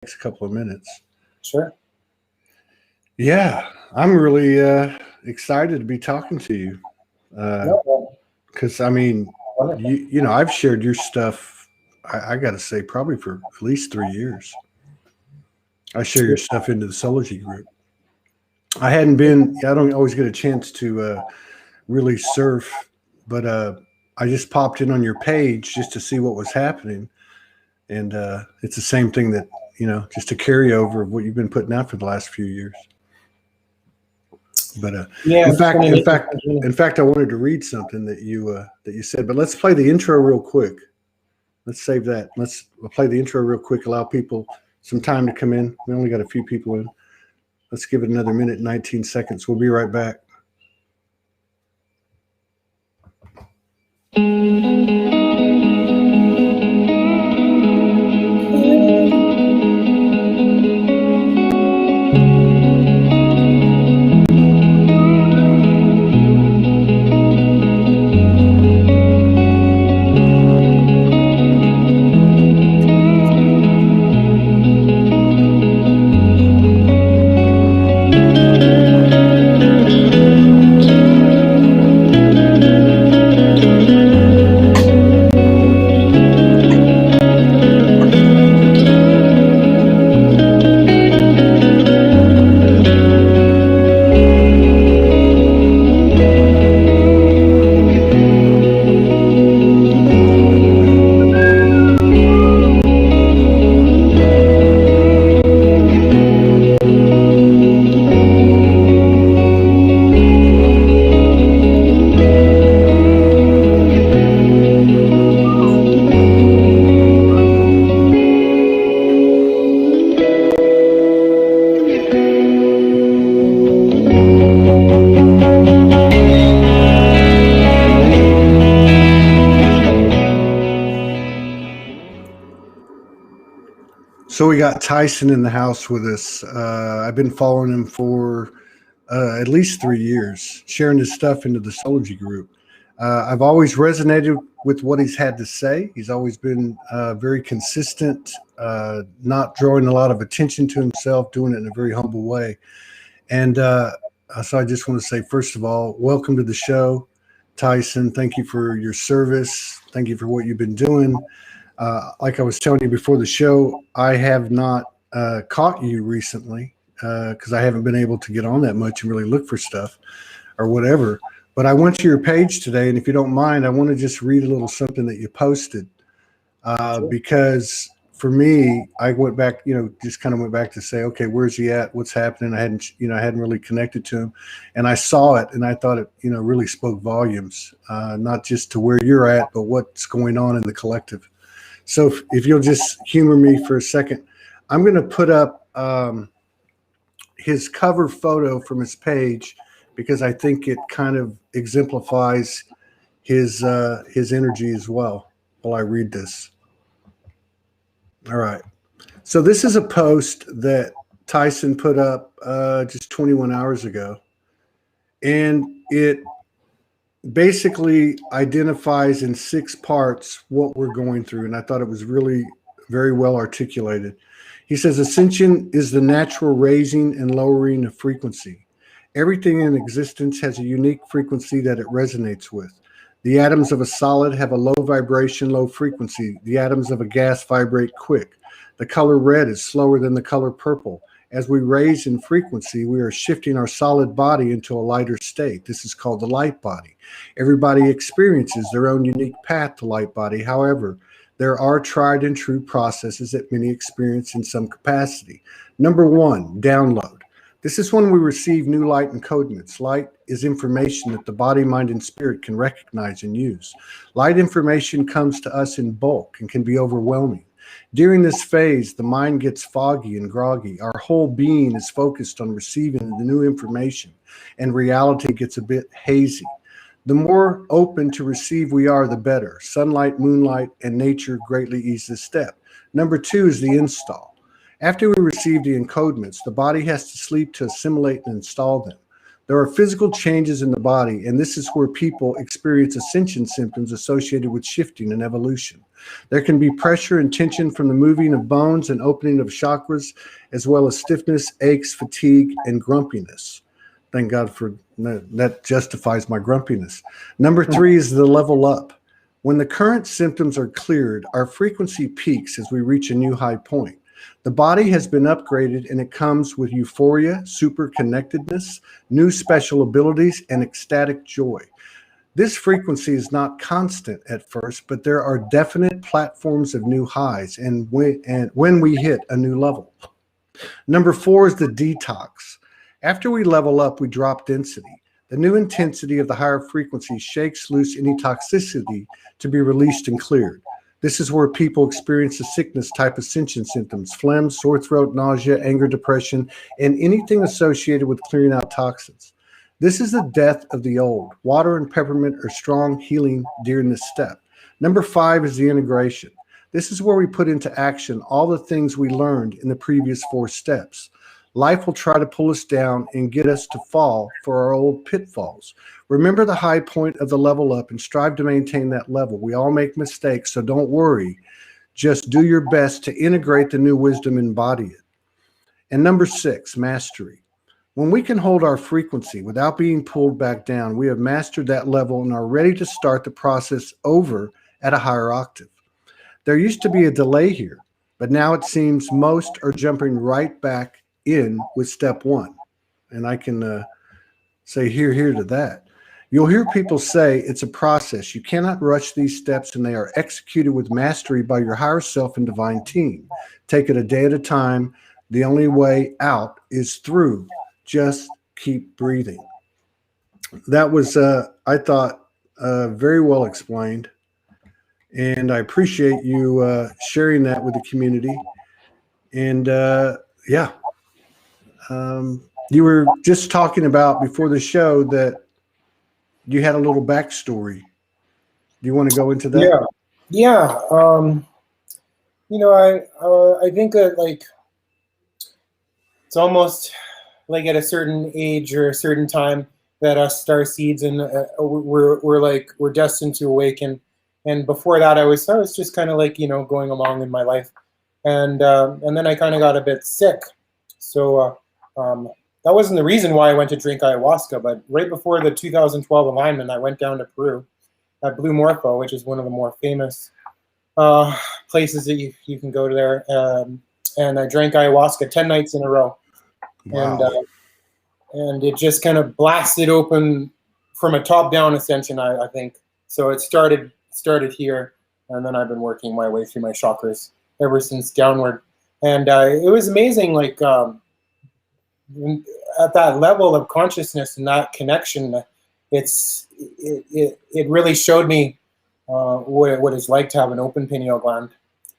next couple of minutes. Sure. Yeah, I'm really excited to be talking to you. Because, I mean, you know, I've shared your stuff, I got to say, probably for at least 3 years. I share your stuff into the Soulogy group. I don't always get a chance to really surf, but I just popped in on your page just to see what was happening. And it's the same thing that, you know, just a carryover of what you've been putting out for the last few years. But in fact, I wanted to read something that you said. But let's play the intro real quick. Let's save that. We'll play the intro real quick. Allow people some time to come in. We only got a few people in. Let's give it another minute and 19 seconds. We'll be right back. So we got Tyson in the house with us. I've been following him for at least 3 years, sharing his stuff into the Soulogy group. I've always resonated with what he's had to say. He's always been very consistent, not drawing a lot of attention to himself, doing it in a very humble way. And so I just want to say, first of all, welcome to the show, Tyson. Thank you for your service. Thank you for what you've been doing. Like I was telling you before the show, I have not caught you recently because I haven't been able to get on that much and really look for stuff or whatever. But I went to your page today, and if you don't mind, I want to just read a little something that you posted because for me, I went back, just kind of went back to say, okay, where's he at? What's happening? I hadn't really connected to him, and I saw it, and I thought it, really spoke volumes, not just to where you're at, but what's going on in the collective. So if you'll just humor me for a second, I'm going to put up his cover photo from his page because I think it kind of exemplifies his energy as well while I read this. All right. So this is a post that Tyson put up just 21 hours ago, and it basically identifies in 6 parts what we're going through. And I thought it was really very well articulated. He says, ascension is the natural raising and lowering of frequency. Everything in existence has a unique frequency that it resonates with. The atoms of a solid have a low vibration, low frequency. The atoms of a gas vibrate quick. The color red is slower than the color purple. As we raise in frequency, we are shifting our solid body into a lighter state. This is called the light body. Everybody experiences their own unique path to light body. However, there are tried and true processes that many experience in some capacity. Number 1, download. This is when we receive new light encodements. Light is information that the body, mind, and spirit can recognize and use. Light information comes to us in bulk and can be overwhelming. During this phase, the mind gets foggy and groggy. Our whole being is focused on receiving the new information, and reality gets a bit hazy. The more open to receive we are, the better. Sunlight, moonlight, and nature greatly ease this step. Number 2 is the install. After we receive the encodements, the body has to sleep to assimilate and install them. There are physical changes in the body, and this is where people experience ascension symptoms associated with shifting and evolution. There can be pressure and tension from the moving of bones and opening of chakras, as well as stiffness, aches, fatigue, and grumpiness. Thank God for that justifies my grumpiness. Number 3 is the level up. When the current symptoms are cleared, our frequency peaks as we reach a new high point. The body has been upgraded, and it comes with euphoria, super connectedness, new special abilities, and ecstatic joy. This frequency is not constant at first, but there are definite platforms of new highs and when we hit a new level. Number 4 is the detox. After we level up, we drop density. The new intensity of the higher frequency shakes loose any toxicity to be released and cleared. This is where people experience the sickness type ascension symptoms: phlegm, sore throat, nausea, anger, depression, and anything associated with clearing out toxins. This is the death of the old. Water and peppermint are strong healing during this step. Number 5 is the integration. This is where we put into action all the things we learned in the previous 4 steps. Life will try to pull us down and get us to fall for our old pitfalls. Remember the high point of the level up and strive to maintain that level. We all make mistakes, so don't worry. Just do your best to integrate the new wisdom and embody it. And number 6, mastery. When we can hold our frequency without being pulled back down, we have mastered that level and are ready to start the process over at a higher octave. There used to be a delay here, but now it seems most are jumping right back in with step 1. And I can say here to that. You'll hear people say it's a process. You cannot rush these steps, and they are executed with mastery by your higher self and divine team. Take it a day at a time. The only way out is through. Just keep breathing. That was, I thought, very well explained. And I appreciate you sharing that with the community. And yeah. You were just talking about before the show that you had a little backstory. Do you want to go into that? Yeah. I think that, like, it's almost like at a certain age or a certain time that us star seeds and we're destined to awaken. And before that, I was just kind of like, going along in my life, and then I kind of got a bit sick. So that wasn't the reason why I went to drink ayahuasca, but right before the 2012 alignment, I went down to Peru at Blue Morpho, which is one of the more famous places that you can go to there. And I drank ayahuasca 10 nights in a row. Wow. And it just kind of blasted open from a top-down ascension, I think. So it started here, and then I've been working my way through my chakras ever since downward. And it was amazing, like, at that level of consciousness and that connection, it really showed me what it's like to have an open pineal gland,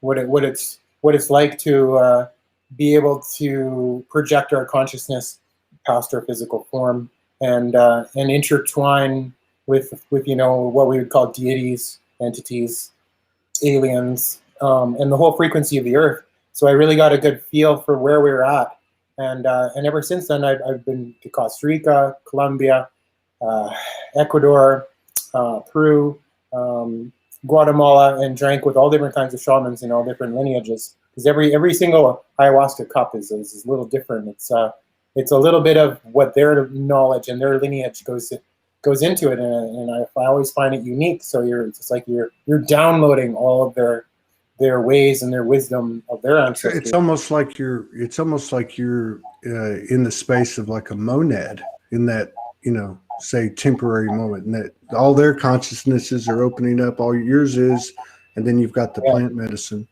what it's like to be able to project our consciousness past our physical form and intertwine with what we would call deities, entities, aliens, and the whole frequency of the earth. So I really got a good feel for where we were at. And ever since then, I've been to Costa Rica, Colombia, Ecuador, Peru, Guatemala, and drank with all different kinds of shamans in all different lineages. Because every single ayahuasca cup is a little different. It's a little bit of what their knowledge and their lineage goes into it, and I always find it unique. So it's like you're downloading all of their ways and their wisdom of their ancestors. It's almost like you're in the space of like a monad in that, say temporary moment, and that all their consciousnesses are opening up, all yours is, and then you've got the plant medicine,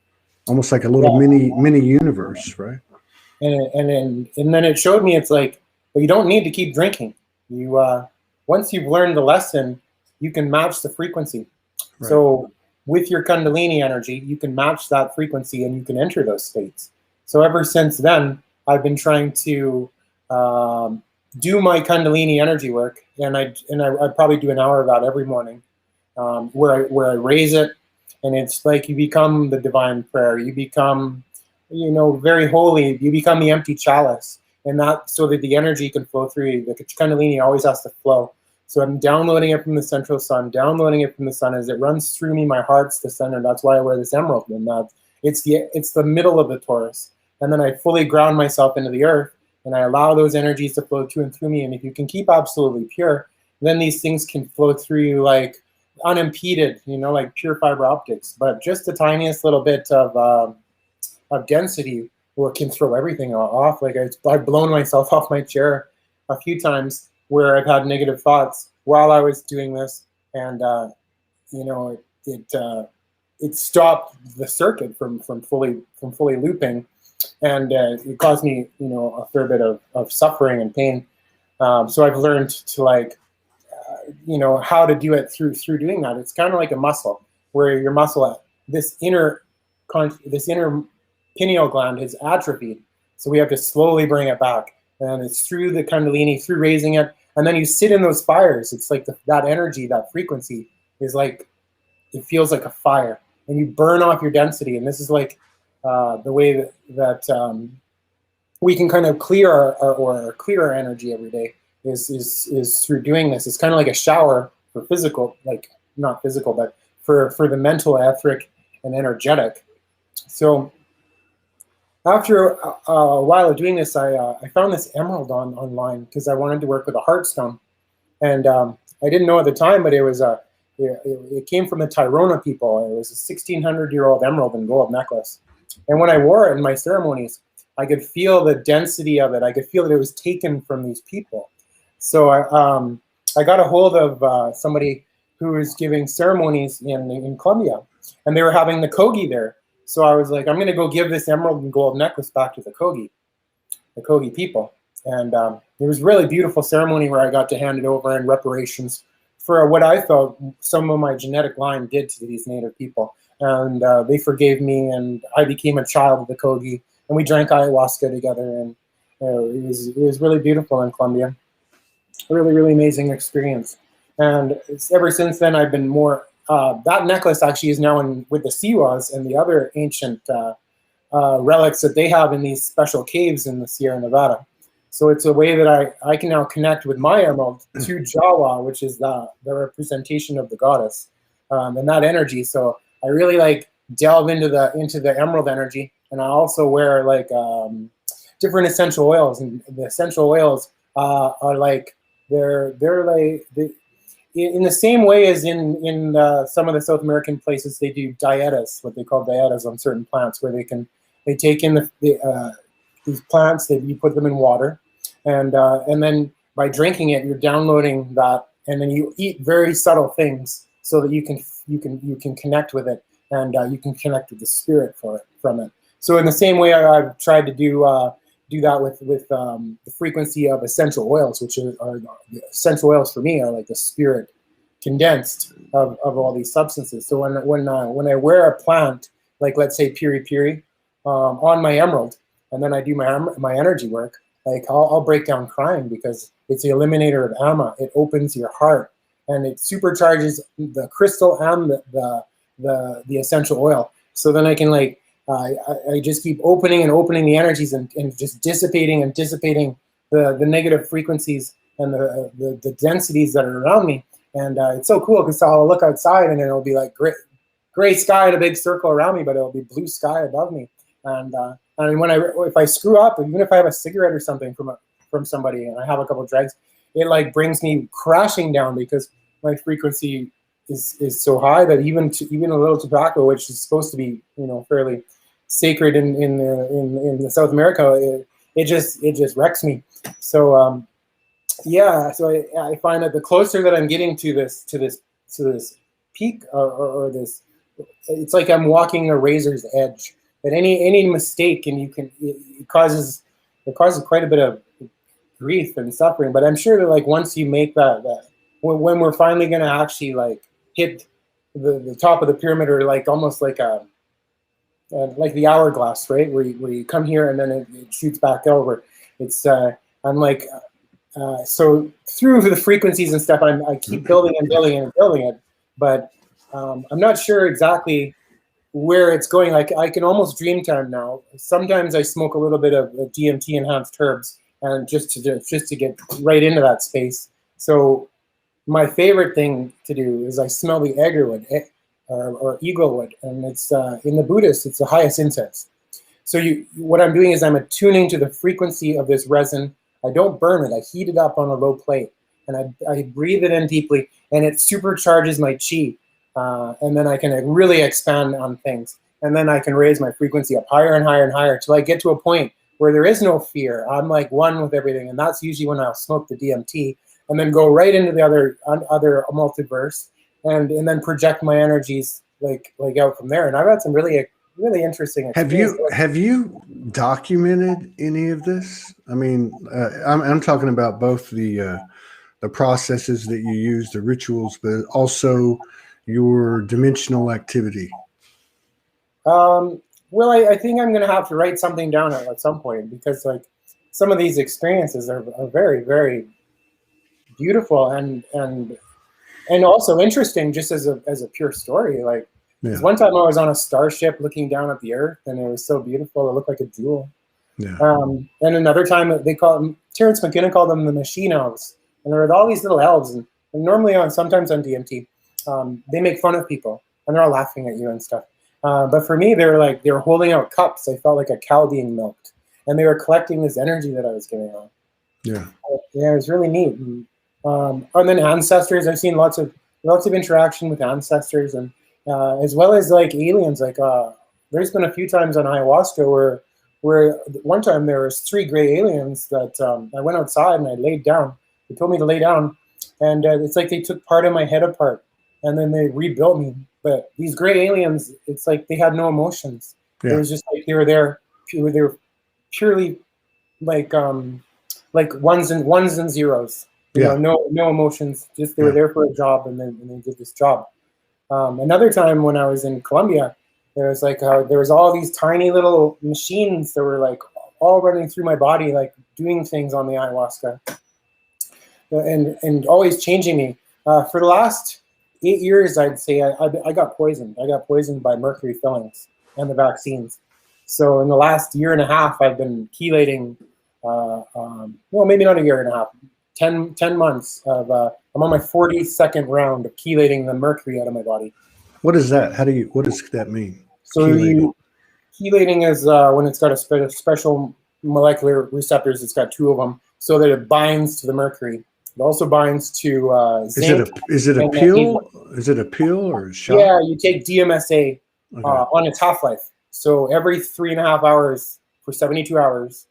almost like a little mini universe, right? And then it showed me, it's like, well, you don't need to keep drinking. You once you've learned the lesson, you can match the frequency. Right. So with your Kundalini energy, you can match that frequency and you can enter those states. So ever since then, I've been trying to do my Kundalini energy work, and I probably do an hour of that every morning, where I raise it, and it's like you become the divine prayer. You become, very holy. You become the empty chalice. and that so that the energy can flow through you. The Kundalini always has to flow. So I'm downloading it from the central sun, downloading it from the sun as it runs through me. My heart's the center. That's why I wear this emerald. And it's the middle of the torus. And then I fully ground myself into the earth, and I allow those energies to flow to and through me. And if you can keep absolutely pure, then these things can flow through you like unimpeded, like pure fiber optics. But just the tiniest little bit of density can throw everything off. Like I've blown myself off my chair a few times where I've had negative thoughts while I was doing this, and it stopped the circuit from fully looping, and it caused me a fair bit of suffering and pain. So I've learned to how to do it through doing that. It's kind of like a muscle, where your muscle, this inner pineal gland is atrophied, so we have to slowly bring it back. And it's through the Kundalini, through raising it, and then you sit in those fires. It's like that energy, that frequency is like, it feels like a fire, and you burn off your density. And this is like the way that we can kind of clear our energy every day is through doing this. It's kind of like a shower for physical, like not physical, but for the mental, etheric, and energetic. So after a while of doing this, I found this emerald online because I wanted to work with a heart stone, and I didn't know at the time, but it came from the Tairona people. It was a 1,600-year-old emerald and gold necklace, and when I wore it in my ceremonies, I could feel the density of it. I could feel that it was taken from these people. So I got a hold of somebody who was giving ceremonies in Colombia, and they were having the Kogi there. So I was like, I'm going to go give this emerald and gold necklace back to the Kogi people. And it was a really beautiful ceremony where I got to hand it over in reparations for what I felt some of my genetic line did to these native people. And they forgave me, and I became a child of the Kogi, and we drank ayahuasca together. And it was really beautiful in Colombia. Really, really amazing experience. And ever since then, I've been more... that necklace actually is now with the Siwas and the other ancient relics that they have in these special caves in the Sierra Nevada. So it's a way that I can now connect with my emerald to Jawa, which is the representation of the goddess, and that energy. So I really delve into the emerald energy, and I also wear different essential oils, and the essential oils are like they're like in the same way as in some of the South American places, they do dietas, what they call dietas on certain plants, where they take in these plants, that you put them in water, and then by drinking it, you're downloading that, and then you eat very subtle things so that you can connect with it, and you can connect with the spirit from it. So in the same way, I've tried to do that with the frequency of essential oils, which are essential oils for me are like the spirit condensed of all these substances. So when I wear a plant, like let's say piri piri, on my emerald, and then I do my energy work, like I'll break down crying, because it's the eliminator of ama. It opens your heart, and it supercharges the crystal and the essential oil. So then I can I just keep opening and opening the energies, and just dissipating the negative frequencies and the densities that are around me. And it's so cool, because I'll look outside and it'll be like gray sky in a big circle around me, but it'll be blue sky above me. And if I screw up, even if I have a cigarette or something from somebody, and I have a couple of drags, it brings me crashing down, because my frequency is so high that even a little tobacco, which is supposed to be fairly sacred in the South America, it just wrecks me. So yeah, so I find that the closer that I'm getting to this peak or this, it's like I'm walking a razor's edge. That any mistake, and it causes quite a bit of grief and suffering. But I'm sure that once you make that when we're finally going to actually hit the top of the pyramid, or almost like the hourglass, right? Where you come here and then it shoots back over. It's so through the frequencies and stuff, I keep building and building and building it, but I'm not sure exactly where it's going. I can almost dream time now. Sometimes I smoke a little bit of DMT enhanced herbs, and just to get right into that space. So my favorite thing to do is I smell the agarwood or eaglewood, and it's in the Buddhist, it's the highest incense. So what I'm doing is I'm attuning to the frequency of this resin. I don't burn it. I heat it up on a low plate, and I breathe it in deeply, and it supercharges my chi. And then I can really expand on things. And then I can raise my frequency up higher and higher and higher till I get to a point where there is no fear. I'm like one with everything. And that's usually when I'll smoke the DMT and then go right into the other multiverse and then project my energies like out from there. And I've had some really interesting experiences. Have you documented any of this? I mean, I'm talking about both the processes that you use, the rituals, but also your dimensional activity. Well, I think I'm going to have to write something down at some point, because like some of these experiences are very, very beautiful and also interesting, just as a pure story. Like, yeah. One time I was on a starship looking down at the earth, and it was so beautiful. It looked like a jewel. Yeah. And another time Terrence McKenna called them the machine elves, and there were all these little elves, and normally sometimes on DMT, they make fun of people, and they're all laughing at you and stuff. But for me, they were holding out cups. I felt like a cow being milked, and they were collecting this energy that I was giving out. Yeah, yeah, it was really neat. And then ancestors, I've seen lots of interaction with ancestors, and as well as like aliens. Like there's been a few times on ayahuasca where one time there was 3 gray aliens that I went outside and I laid down. They told me to lay down, and it's like they took part of my head apart, and then they rebuilt me. But these gray aliens, it's like they had no emotions. Yeah. It was just like they were there. They were purely like ones and zeros. You know, no emotions. Just they were there for a job, and they did this job. Another time when I was in Colombia, there was all these tiny little machines that were like all running through my body, like doing things on the ayahuasca, and always changing me. For the last 8 years, I'd say I got poisoned. I got poisoned by mercury fillings and the vaccines. So in the last year and a half, I've been chelating. Well, maybe not a year and a half. 10 months of I'm on my 42nd round of chelating the mercury out of my body. What is that? What does that mean? So chelating is when it's got a special molecular receptors. It's got 2 of them, so that it binds to the mercury. It also binds to zinc. Is it a pill? Is it a pill or a shot? Yeah, you take DMSA on its half-life. So every 3.5 hours for 72 hours,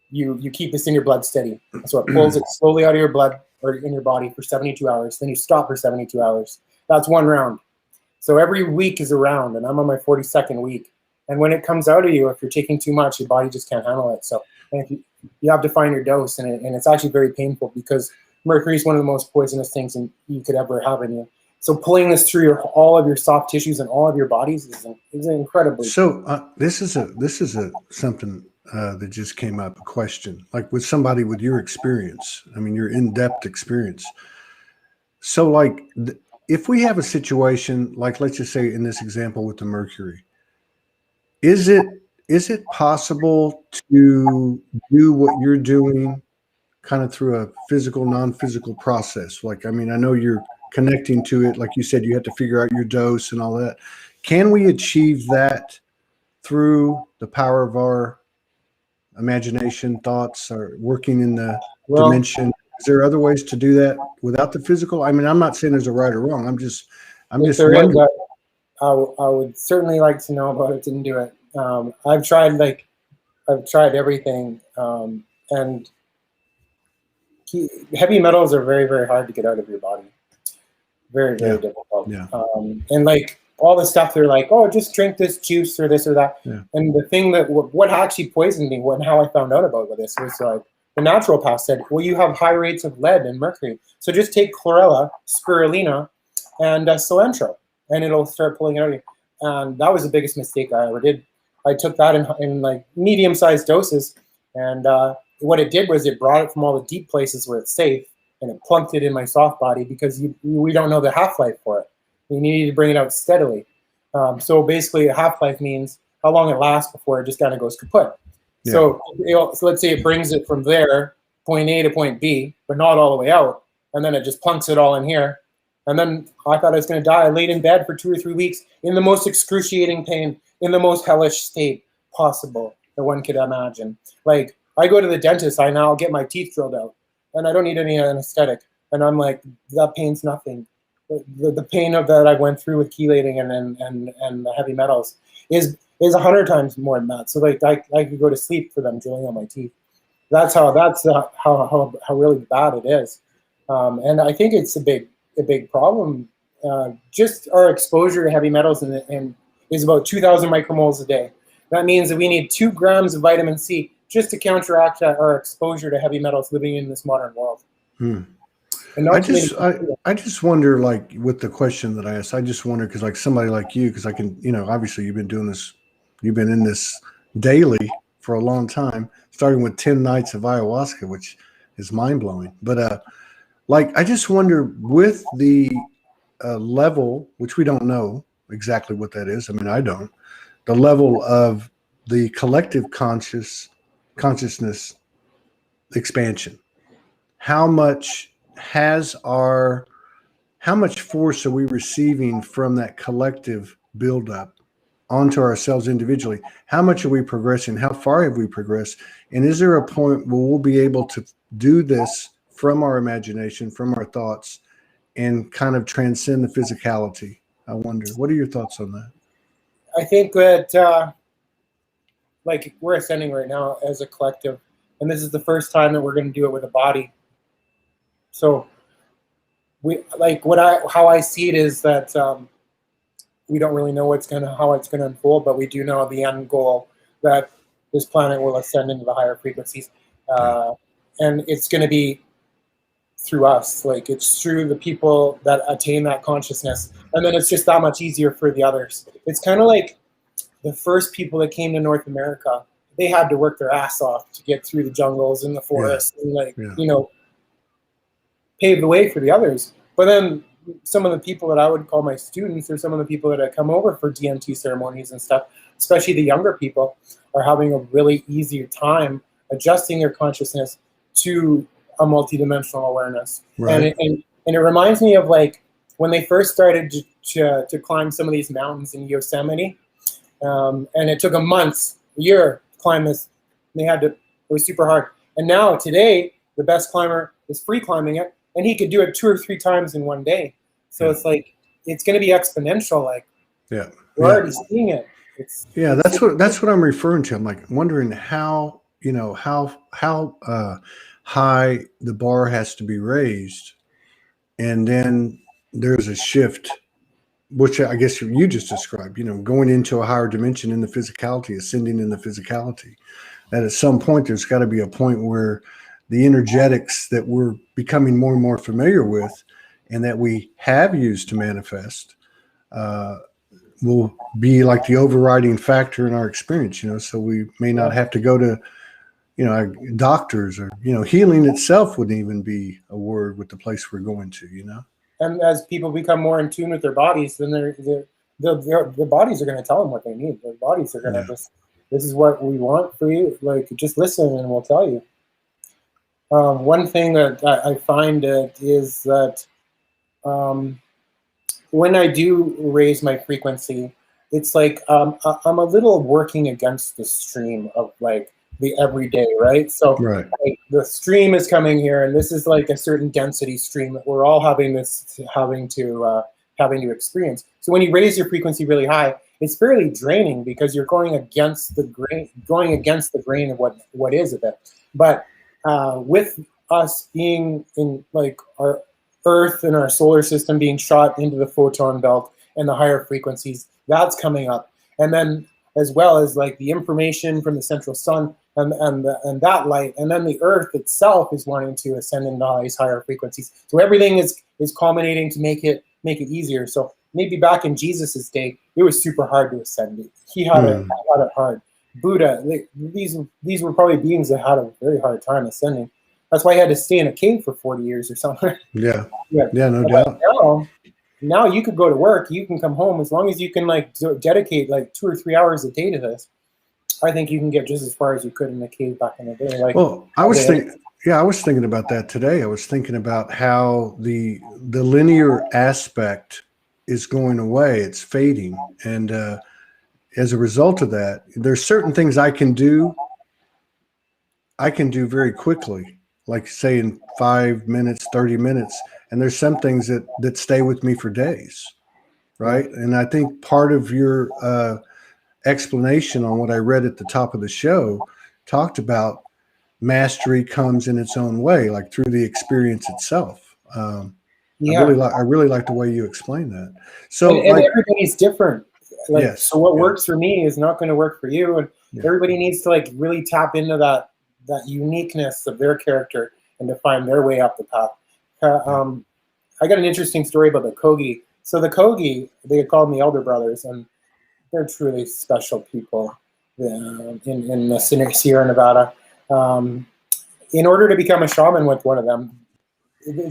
you keep this in your blood steady. So it pulls it slowly out of your blood or in your body for 72 hours. Then you stop for 72 hours. That's 1 round. So every week is a round, and I'm on my 42nd week. And when it comes out of you, if you're taking too much, your body just can't handle it. So you have to find your dose, and it's actually very painful, because mercury is one of the most poisonous things you could ever have in you. So pulling this through all of your soft tissues and all of your bodies is incredibly. So this is something that just came up, a question, like with somebody with your experience. I mean, your in-depth experience. So like, if we have a situation, like let's just say in this example with the mercury, is it possible to do what you're doing kind of through a physical, non-physical process? Like, I mean, I know you're connecting to it. Like you said, you have to figure out your dose and all that. Can we achieve that through the power of our imagination, thoughts, or working in the dimension? Is there other ways to do that without the physical? I mean, I'm not saying there's a right or wrong. I'm just wondering. I would certainly like to know about it. Didn't do it. I've tried everything, and heavy metals are very, very hard to get out of your body. Very, very difficult. Yeah. And like all the stuff, they're like, oh, just drink this juice or this or that. Yeah. And the thing what actually poisoned me, how I found out about this was like, the naturopath said, well, you have high rates of lead and mercury, so just take chlorella, spirulina, and cilantro, and it'll start pulling it out of you. And that was the biggest mistake I ever did. I took that in like medium-sized doses, and what it did was it brought it from all the deep places where it's safe, and it plunked it in my soft body, because we don't know the half-life for it. We need to bring it out steadily. So basically, a half-life means how long it lasts before it just kind of goes kaput. So, so let's say it brings it from there, point A to point B, but not all the way out. And then it just plunks it all in here. And then I thought I was going to die. I laid in bed for 2 or 3 weeks in the most excruciating pain, in the most hellish state possible that one could imagine. Like, I go to the dentist, I now get my teeth drilled out, and I don't need any anesthetic. And I'm like, that pain's nothing. The pain of that I went through with chelating and the heavy metals is 100 times more than that. So like I could go to sleep for them drilling out my teeth. That's how really bad it is. And I think it's a big problem. Just our exposure to heavy metals and is about 2,000 micromoles a day. That means that we need 2 grams of vitamin C just to counteract our exposure to heavy metals living in this modern world. I just wonder, like, with the question that I asked, I just wonder, because like somebody like you, because I can, obviously you've been doing this, you've been in this daily for a long time, starting with 10 nights of ayahuasca, which is mind blowing. But like, I just wonder with the level, which we don't know exactly what that is. I mean, I don't. The level of the collective consciousness expansion. How much force are we receiving from that collective buildup onto ourselves individually? How much are we progressing? How far have we progressed? And is there a point where we'll be able to do this from our imagination, from our thoughts, and kind of transcend the physicality? I wonder, what are your thoughts on that? I think that like we're ascending right now as a collective, and this is the first time that we're going to do it with a body. So we like how I see it is that we don't really know how it's gonna unfold, but we do know the end goal, that this planet will ascend into the higher frequencies, and it's going to be through us. Like, it's through the people that attain that consciousness, and then it's just that much easier for the others. It's kind of like the first people that came to North America. They had to work their ass off to get through the jungles and the forests, and pave the way for the others. But then some of the people that I would call my students, or some of the people that have come over for DMT ceremonies and stuff, especially the younger people, are having a really easier time adjusting their consciousness to a multidimensional awareness. Right. And it reminds me of like when they first started to climb some of these mountains in Yosemite, and it took a year to climb this. It was super hard. And now today, the best climber is free climbing it, and he could do it 2 or 3 times in one day. So it's like, it's going to be exponential. Like, we're already seeing it. That's what I'm referring to. I'm like wondering how high the bar has to be raised, and then there's a shift, which I guess you just described. Going into a higher dimension in the physicality, ascending in the physicality. And at some point, there's got to be a point where the energetics that we're becoming more and more familiar with, and that we have used to manifest, will be like the overriding factor in our experience. So we may not have to go to, doctors, or healing itself wouldn't even be a word with the place we're going to. And as people become more in tune with their bodies, then their bodies are going to tell them what they need. Their bodies are going to just, this is what we want for you. Like, just listen and we'll tell you. One thing that I find is that when I do raise my frequency, it's like I'm a little working against the stream of like the everyday, right? So like, the stream is coming here, and this is like a certain density stream that we're all having to experience. So when you raise your frequency really high, it's fairly draining because you're going against the grain of what is of it. But with us being in like our Earth and our solar system being shot into the photon belt and the higher frequencies, that's coming up. And then as well as like the information from the central sun and that light, and then the Earth itself is wanting to ascend into these higher frequencies. So everything is culminating to make it easier. So maybe back in Jesus's day, it was super hard to ascend. He had it hard. Buddha, these were probably beings that had a very hard time ascending. That's why he had to stay in a cave for 40 years or something. Yeah, no doubt. Now you could go to work, you can come home, as long as you can like dedicate like 2 or 3 hours a day to this. I think you can get just as far as you could in the cave back in the day. Like, well, I was thinking about that today. I was thinking about how the linear aspect is going away. It's fading. And as a result of that, there's certain things I can do very quickly, like say in 5 minutes, 30 minutes. And there's some things that stay with me for days. Right. And I think part of your explanation on what I read at the top of the show talked about mastery comes in its own way, like through the experience itself. yeah. I really like the way you explain that. So, and like, everybody's different. Like, yes, so what yes, works for me is not going to work for you, and yeah. everybody needs to like really tap into that uniqueness of their character and to find their way up the path. I got an interesting story about the Kogi. So the Kogi, they called me elder brothers, and they're truly special people in the Sierra Nevada. In order to become a shaman with one of them,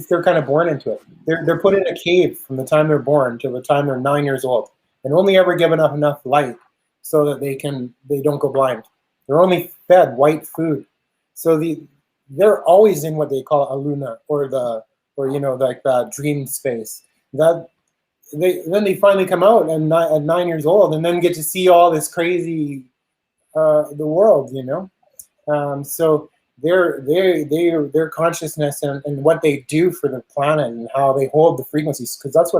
they're kind of born into it. They're put in a cave from the time they're born till the time they're 9 years old, and only ever given enough light so that they don't go blind. They're only fed white food, so they're always in what they call a luna, or like that dream space. Then they finally come out at 9 years old, and then get to see all this crazy the world, so their consciousness and what they do for the planet and how they hold the frequencies, because that's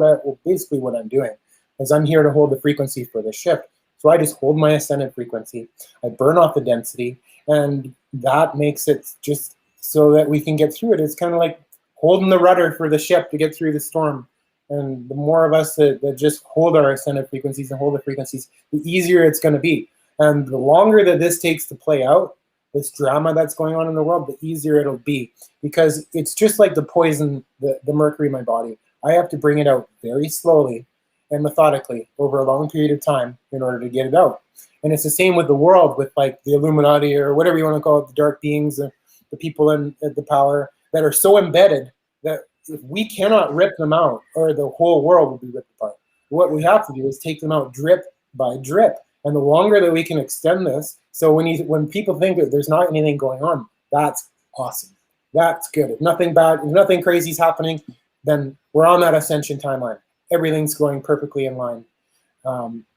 basically what I'm doing, is I'm here to hold the frequency for the ship. So I just hold my ascended frequency, I burn off the density, and that makes it just so that we can get through it. It's kind of like holding the rudder for the ship to get through the storm. And the more of us that just hold our ascended frequencies and hold the frequencies, the easier it's going to be. And the longer that this takes to play out, this drama that's going on in the world, the easier it'll be, because it's just like the poison, the mercury in my body. I have to bring it out very slowly and methodically over a long period of time in order to get it out. And it's the same with the world, with like the Illuminati, or whatever you want to call it, the dark beings, the people in the power that are so embedded that if we cannot rip them out, or the whole world will be ripped apart. What we have to do is take them out drip by drip. And the longer that we can extend this, so when people think that there's not anything going on, that's awesome. That's good. If nothing bad, if nothing crazy is happening, then we're on that ascension timeline. Everything's going perfectly in line.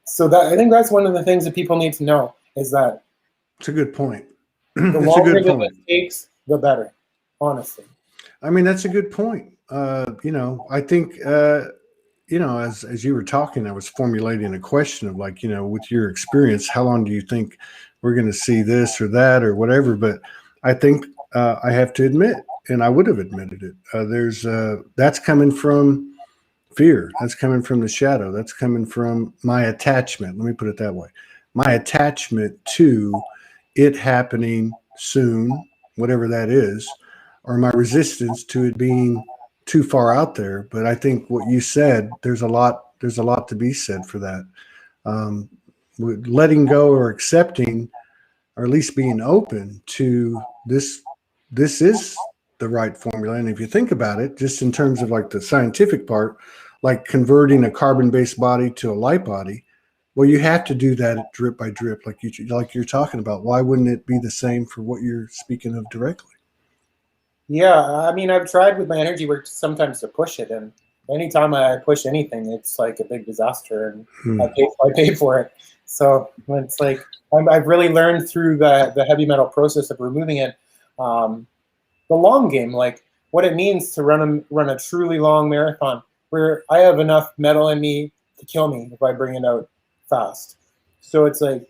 So I think that's one of the things that people need to know, is that it's a good point. The longer that it takes, the better, honestly. I mean, that's a good point. I think, as you were talking, I was formulating a question of like, with your experience, how long do you think we're going to see this or that or whatever? But I think I have to admit, and I would have admitted it, that's coming from fear. That's coming from the shadow. That's coming from my attachment. Let me put it that way. My attachment to it happening soon, whatever that is, or my resistance to it being too far out there. But I think what you said, there's a lot to be said for that. Letting go or accepting, or at least being open to this is the right formula. And if you think about it, just in terms of like the scientific part, like converting a carbon-based body to a light body, well, you have to do that drip by drip, like you're talking about. Why wouldn't it be the same for what you're speaking of directly? Yeah, I mean, I've tried with my energy work sometimes to push it, and anytime I push anything, it's like a big disaster, and I pay for it. So it's like I've really learned through the heavy metal process of removing it, the long game, like what it means to run a truly long marathon, where I have enough metal in me to kill me if I bring it out fast. So it's like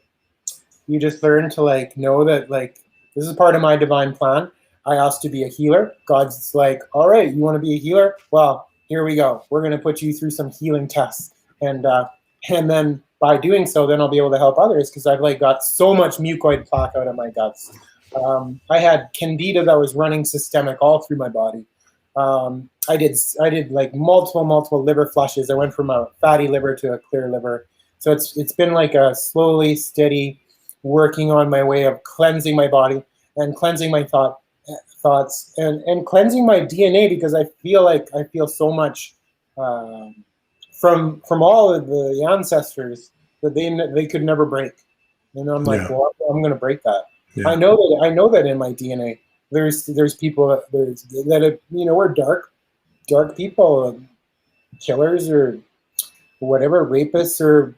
you just learn to like know that like this is part of my divine plan. I asked to be a healer. God's like, all right, you want to be a healer? Well, here we go. We're going to put you through some healing tests. And then by doing so, then I'll be able to help others, because I've like got so much mucoid plaque out of my guts. I had candida that was running systemic all through my body. I did like multiple liver flushes. I went from a fatty liver to a clear liver. So it's been like a slowly, steady working on my way of cleansing my body and cleansing my thoughts and cleansing my DNA, because I feel so much from all of the ancestors that they could never break. And I'm like, Yeah. well, I'm going to break that. Yeah. I know that in my DNA, there's people that we're dark people, killers or whatever, rapists or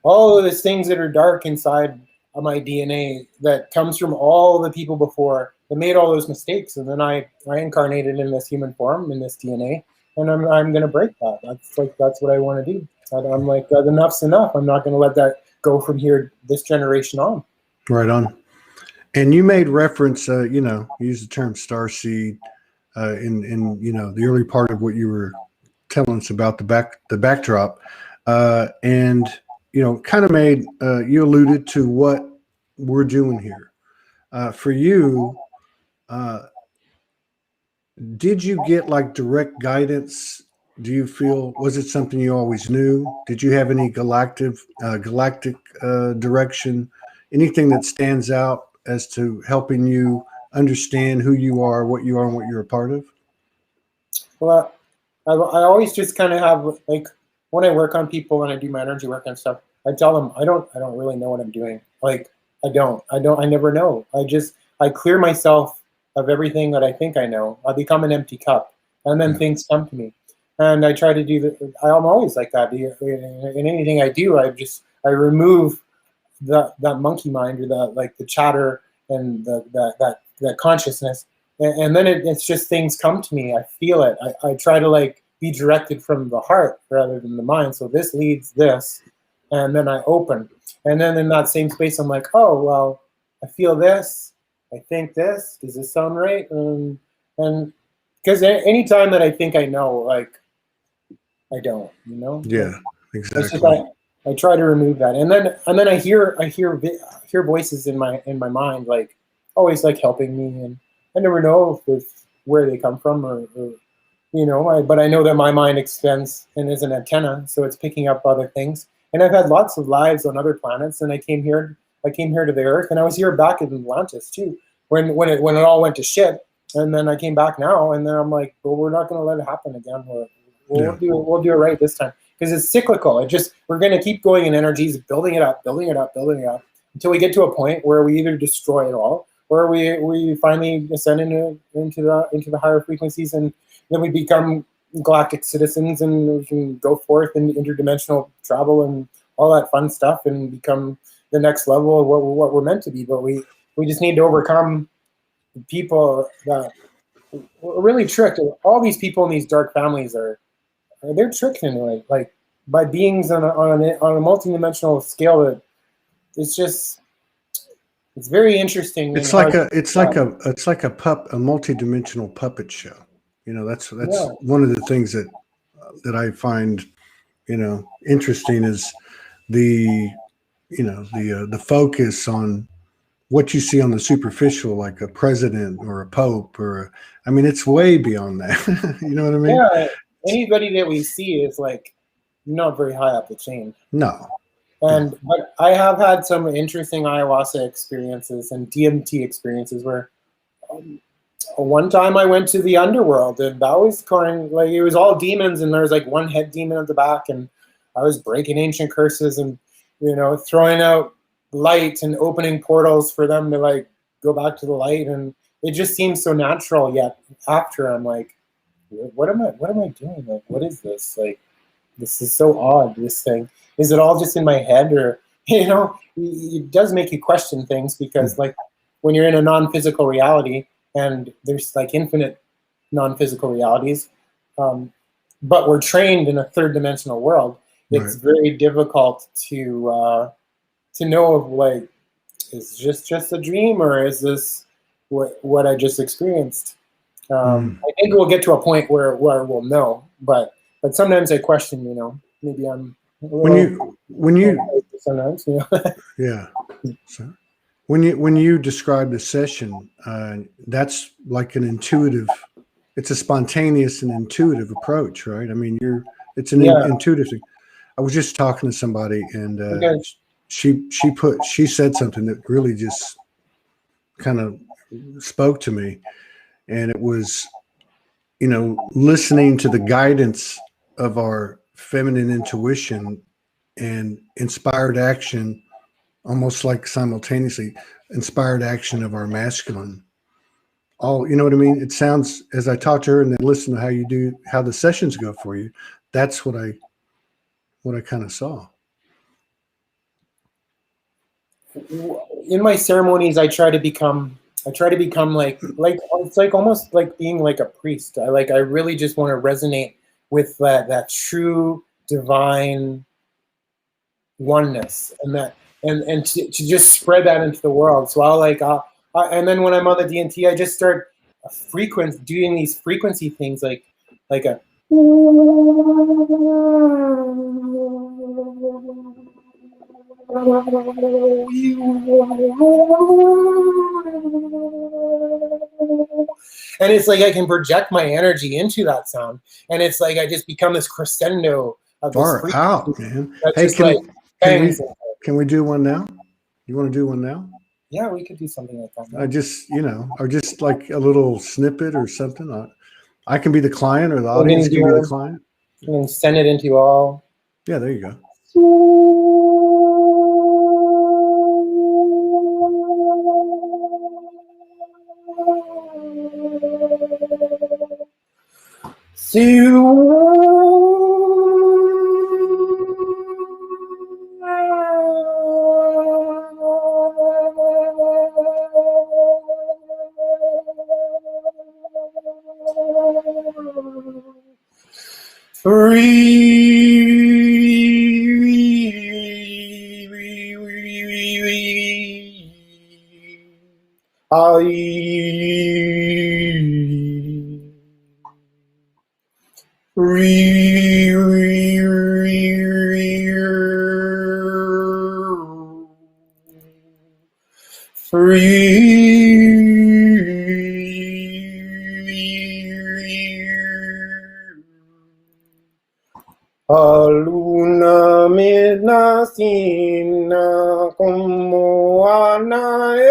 all of those things that are dark inside of my DNA that comes from all the people before that made all those mistakes. And then I incarnated in this human form, in this DNA, and I'm going to break that. That's what I want to do. I'm like, enough's enough. I'm not going to let that go from here, this generation on. Right on. And you made reference, you used the term starseed in the early part of what you were telling us about the backdrop, and kind of made you alluded to what we're doing here. For you, did you get like direct guidance? Do you feel, was it something you always knew? Did you have any galactic direction? Anything that stands out as to helping you understand who you are, what you are, and what you're a part of? Well, I always just kind of have, like, when I work on people, when I do my energy work and stuff, I tell them I don't really know what I'm doing. Like, I never know. I clear myself of everything that I think I know. I become an empty cup, and then things come to me. And I try to do that. I'm always like that. In anything I do, I remove that monkey mind, or the chatter and that consciousness, and then it's just things come to me. I feel it. I try to like be directed from the heart rather than the mind. So this leads this, and then I open, and then in that same space, I'm like, oh well, I feel this. I think this. Does this sound right? And because anytime that I think I know, like, I don't, Yeah, It's exactly. just I try to remove that, and then I hear voices in my mind, like, always, like, helping me, and I never know if where they come from, or but I know that my mind extends and is an antenna, so it's picking up other things. And I've had lots of lives on other planets, and I came here to the Earth, and I was here back in Atlantis too, when it all went to shit, and then I came back now, and then I'm like, well, we're not going to let it happen again. We'll do it right this time, because it's cyclical. We're going to keep going in energies, building it up, until we get to a point where we either destroy it all, or we finally ascend into the higher frequencies, and then we become galactic citizens, and we can go forth in interdimensional travel and all that fun stuff, and become the next level of what we're meant to be. But we just need to overcome people that are really tricked. All these people in these dark families they're tricked into it, like, by beings on a multidimensional scale. That it's very interesting. It's like a multi-dimensional puppet show. That's one of the things that I find interesting is the the focus on what you see on the superficial, like a president or a pope, I mean, it's way beyond that. You know what I mean? Yeah, anybody that we see is, like, not very high up the chain. No. But I have had some interesting ayahuasca experiences and DMT experiences where, one time I went to the underworld, and that was like, it was all demons, and there was like one head demon at the back, and I was breaking ancient curses and throwing out light and opening portals for them to, like, go back to the light, and it just seems so natural. Yet after, I'm like, what am I doing? Like, what is this? Like, this is so odd. This thing, is it all just in my head? Or it does make you question things, because, like, when you're in a non-physical reality, and there's, like, infinite non-physical realities, but we're trained in a third dimensional world, it's very difficult to know if, like, is just a dream, or is this what I just experienced? I think we'll get to a point where we'll know, but sometimes I question, maybe I'm when you sometimes, yeah. So when you describe the session, that's like an intuitive. It's a spontaneous and intuitive approach, right? I mean, it's an intuitive thing. I was just talking to somebody, and she said something that really just kind of spoke to me, and it was, listening to the guidance of our feminine intuition and inspired action almost like simultaneously inspired action of our masculine. All, you know what I mean? It sounds, as I talk to her and then listen to how the sessions go for you. That's what I kind of saw. In my ceremonies, I try to become like it's like almost like being like a priest. I really just want to resonate with that true divine oneness, and to just spread that into the world. So and then when I'm on the DNT, I just start doing these frequency things like a and it's like I can project my energy into that sound, and it's like I just become this crescendo of this Far out, man. Hey, just like can we do one now? You want to do one now? Yeah, we could do something like that. I just, or just like a little snippet or something. I can be the client, or the audience can be the client. You can send it into all. Yeah, there you go. Aluna medasina como anae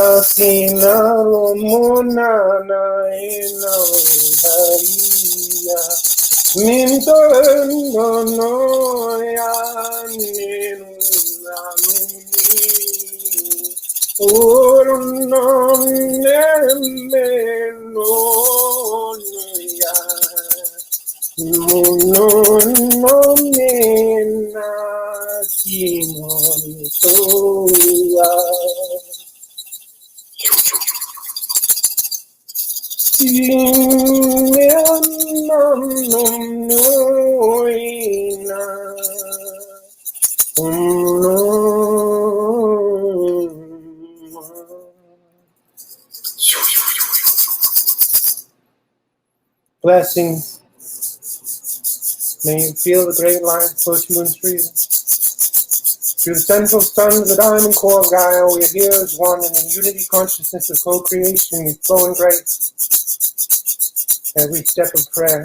Merasina monana ena haria minto no ya nina Oh, no, blessings. May you feel the great light flow to and through you. Through the central sun of the diamond core of Gaia, we are here as one in the unity consciousness of co-creation. We flow in grace. Every step of prayer.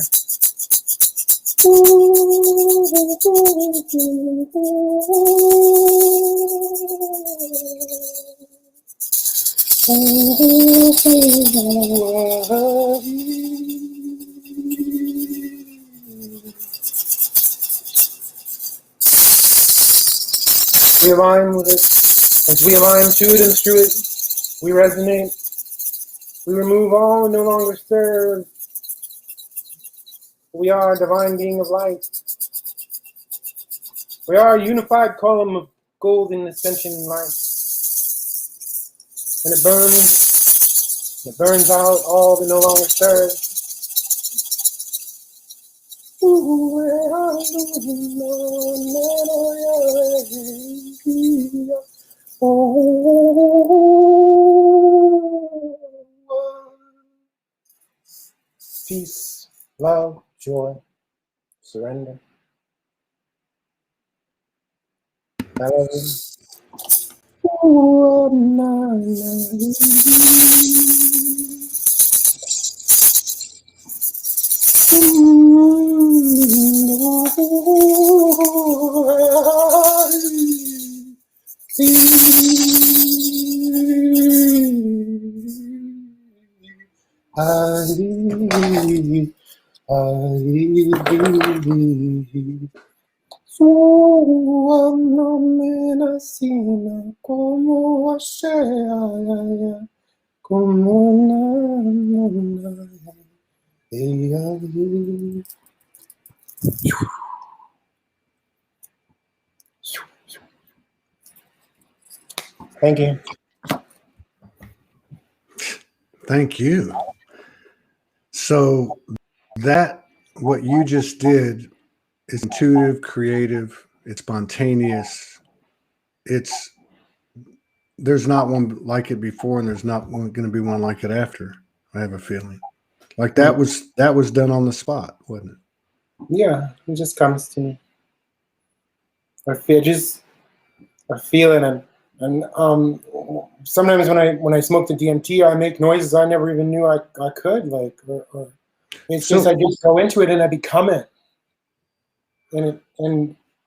We align with it. As we align to it and through it, we resonate. We remove all no longer serve. We are a divine being of light. We are a unified column of golden ascension in light. And it burns out all that no longer serves. Peace, love, joy, surrender. I love you. Thank you. Thank you. So that, what you just did, is intuitive, creative, it's spontaneous. There's not one like it before, and there's not going to be one like it after. I have a feeling like that was done on the spot, wasn't it? Yeah, it just comes to me. I feel it, and sometimes when I smoke the DMT, I make noises I never even knew I could, like, or it's just I just go into it and I become it, and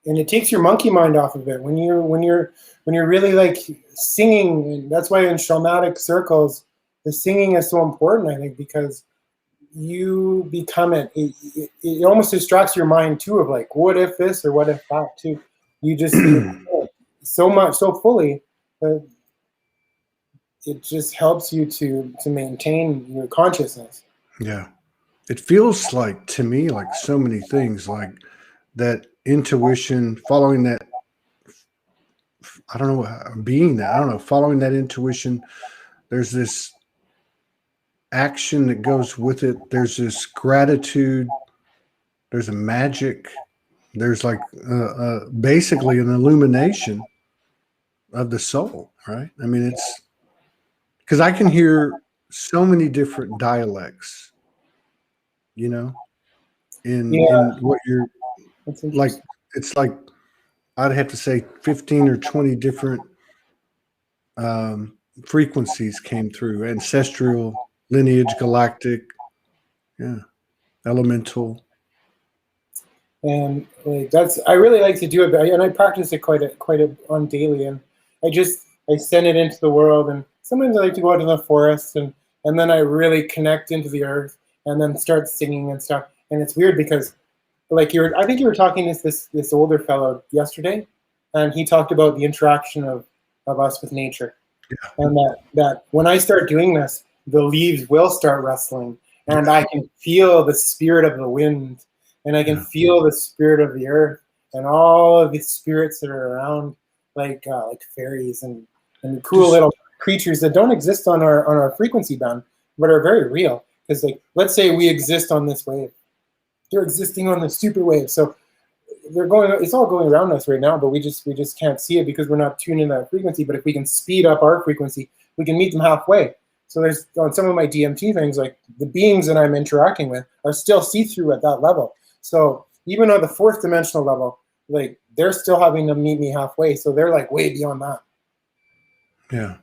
it takes your monkey mind off of it when you're really like singing. And that's why in shamanic circles the singing is so important, I think, because you become it. It almost distracts your mind too, of like, what if this or what if that too. You just so fully that it just helps you to maintain your consciousness. Yeah, it feels like, to me, like so many things, like that intuition, following that, I don't know, being that, I don't know, following that intuition. There's this action that goes with it. There's this gratitude. There's a magic. There's like basically an illumination of the soul, right? I mean, it's because I can hear so many different dialects, you know, in what you're like. It's like I'd have to say 15 or 20 different frequencies came through: ancestral, lineage, galactic, elemental. And like I really like to do it, and I practice it quite a on daily. And I send it into the world. And sometimes I like to go out to the forest, and then I really connect into the earth, and then start singing and stuff. And it's weird because, like, I think you were talking to this older fellow yesterday, and he talked about the interaction of us with nature. And that when I start doing this, the leaves will start rustling, and I can feel the spirit of the wind, and I can feel the spirit of the earth, and all of the spirits that are around, like fairies and cool little creatures that don't exist on our frequency band, but are very real. Because like, let's say we exist on this wave, they're existing on the super wave, so it's all going around us right now, but we just can't see it because we're not tuned in that frequency. But if we can speed up our frequency, we can meet them halfway. So there's on some of my DMT things, like the beings that I'm interacting with are still see-through at that level. So even on the fourth dimensional level, like they're still having to meet me halfway. So they're like way beyond that. Yeah.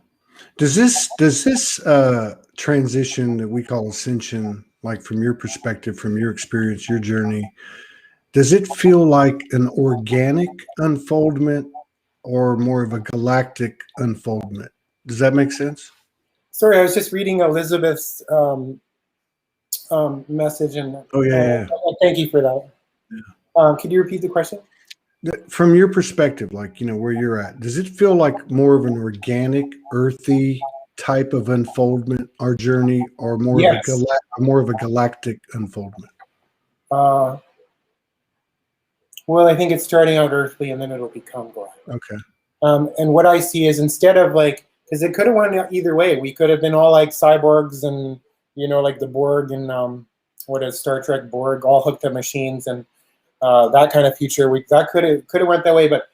Does this transition that we call ascension, like from your perspective, from your experience, your journey, does it feel like an organic unfoldment or more of a galactic unfoldment? Does that make sense? Sorry, I was just reading Elizabeth's message, and thank you for that. Yeah. Could you repeat the question? From your perspective, like, you know, where you're at, does it feel like more of an organic, earthy type of unfoldment, our journey, or more of a galactic unfoldment? Well, I think it's starting out earthly, and then it'll become galactic. Okay. And what I see is, instead of like, because it could have went either way. We could have been all like cyborgs, and you know, like the Borg and what is Star Trek Borg, all hooked up machines, and that kind of future. That could have went that way. But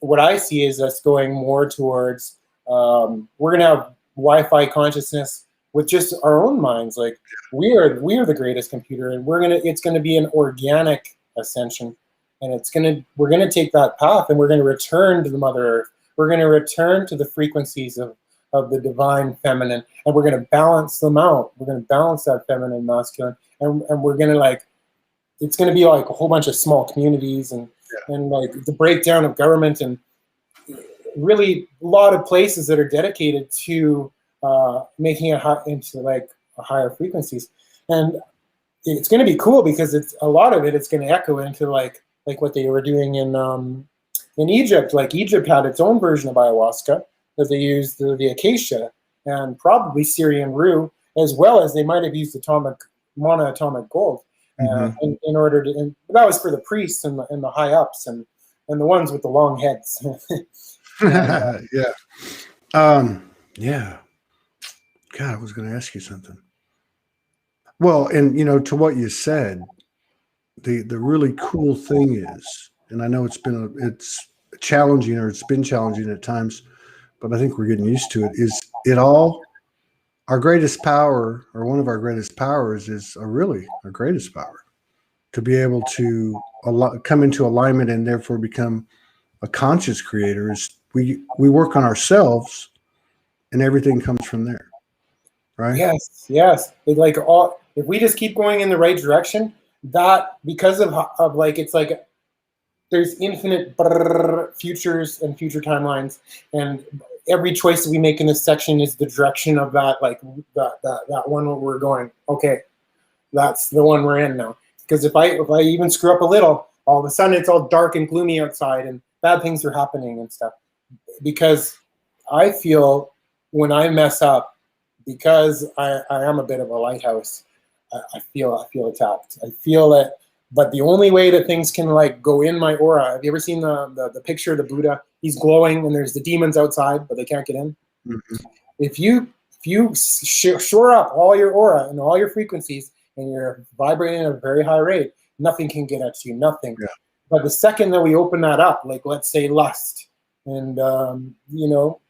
what I see is us going more towards we're gonna have Wi-Fi consciousness with just our own minds. Like we are the greatest computer, and it's gonna be an organic ascension. And we're gonna take that path, and we're gonna return to the Mother Earth. We're gonna return to the frequencies of the divine feminine, and we're gonna balance them out. We're gonna balance that feminine, masculine, and we're gonna it's gonna be like a whole bunch of small communities and like the breakdown of government, and really a lot of places that are dedicated to making it into like higher frequencies. And it's gonna be cool because it's a lot of it's gonna echo into like what they were doing in Egypt. Like Egypt had its own version of ayahuasca that they used the acacia and probably Syrian rue, as well as they might have used monoatomic gold in order to. And that was for the priests and the high ups and the ones with the long heads. Yeah. God, I was going to ask you something. Well, and you know, to what you said, the really cool thing is, and I know it's challenging, or it's been challenging at times, but I think we're getting used to it, is our greatest power, or one of our greatest powers, is our greatest power, to be able to come into alignment and therefore become a conscious creator. Is we work on ourselves, and everything comes from there, right? Yes. If we just keep going in the right direction, that because of like, it's like there's infinite futures and future timelines, and every choice that we make in this section is the direction of that, like that one where we're going, okay, that's the one we're in now. Because if I even screw up a little, all of a sudden it's all dark and gloomy outside and bad things are happening and stuff. Because I feel when I mess up, because I am a bit of a lighthouse, I feel attacked. I feel it, but the only way that things can like go in my aura. Have you ever seen the picture of the Buddha? He's glowing, and there's the demons outside, but they can't get in. Mm-hmm. If you shore up all your aura and all your frequencies, and you're vibrating at a very high rate, nothing can get at you. Nothing. Yeah. But the second that we open that up, like let's say lust, and you know,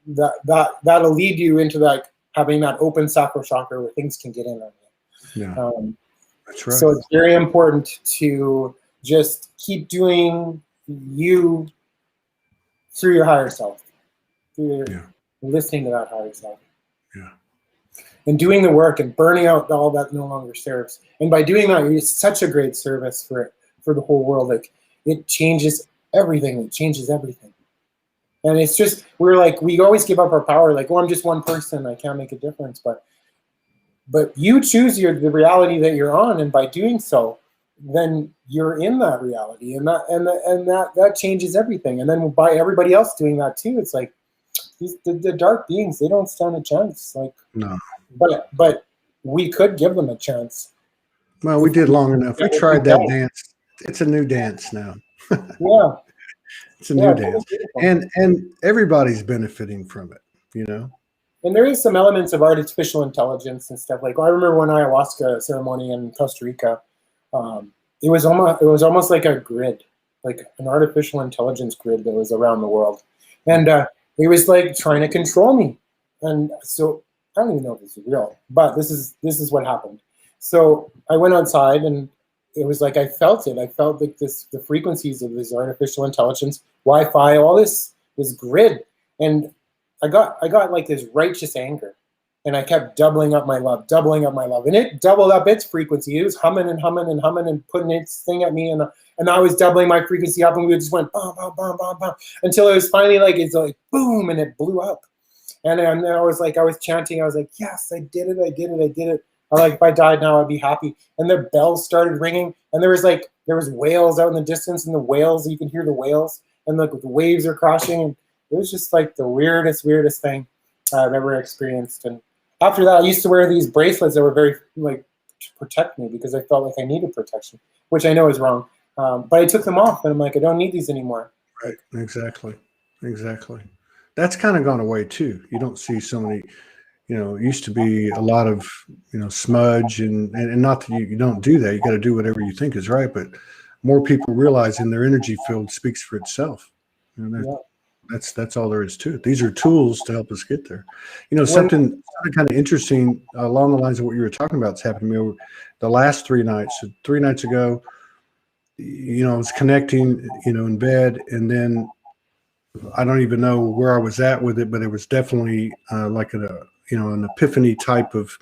that'll lead you into like having that open sacral chakra where things can get in on you. Yeah, that's right. So it's very important to just keep doing you through your higher self, listening to that higher self. Yeah. And doing the work and burning out all that no longer serves. And by doing that, it's such a great service for the whole world. Like it changes everything. It changes everything. And it's just, we always give up our power. Like, oh, I'm just one person. I can't make a difference. But you choose the reality that you're on, and by doing so, then you're in that reality, and that changes everything. And then by everybody else doing that too, it's like the dark beings, they don't stand a chance. Like, No. but we could give them a chance. Well, we did long enough. We If we tried that don't. dance. It's a new dance now. Yeah, It's a yeah, new it's really dance, beautiful. and everybody's benefiting from it. You know. And there is some elements of artificial intelligence and stuff. Like, I remember one ayahuasca ceremony in Costa Rica. It was almost like a grid, like an artificial intelligence grid that was around the world, and it was like trying to control me. And so I don't even know if this is real, but this is what happened. So I went outside, and it was like I felt it. I felt like the frequencies of this artificial intelligence, Wi-Fi, all this grid, and I got like this righteous anger, and I kept doubling up my love, and it doubled up its frequency. It was humming and humming and humming and putting its thing at me, and I was doubling my frequency up, and we just went bam, bam, bam, bam, bam, until it was finally like, it's like boom, and it blew up. And then I was chanting, I was like, yes, I did it, I did it, I did it. I like, if I died now, I'd be happy. And the bells started ringing, and there was whales out in the distance, and the whales, you can hear the whales, and the waves are crashing, and it was just like the weirdest thing I've ever experienced. And after that, I used to wear these bracelets that were very like to protect me, because I felt like I needed protection, which I know is wrong. But I took them off, and I'm like, I don't need these anymore. Right. Exactly. That's kind of gone away too. You don't see so many. It used to be a lot of smudge, and not that you don't do that. You got to do whatever you think is right, but more people realizing their energy field speaks for itself. Yeah. That's all there is to it. These are tools to help us get there. Something kind of interesting along the lines of what you were talking about has happened to me over the last 3 nights. So 3 nights ago, I was connecting, in bed, and then I don't even know where I was at with it, but it was definitely like an epiphany type of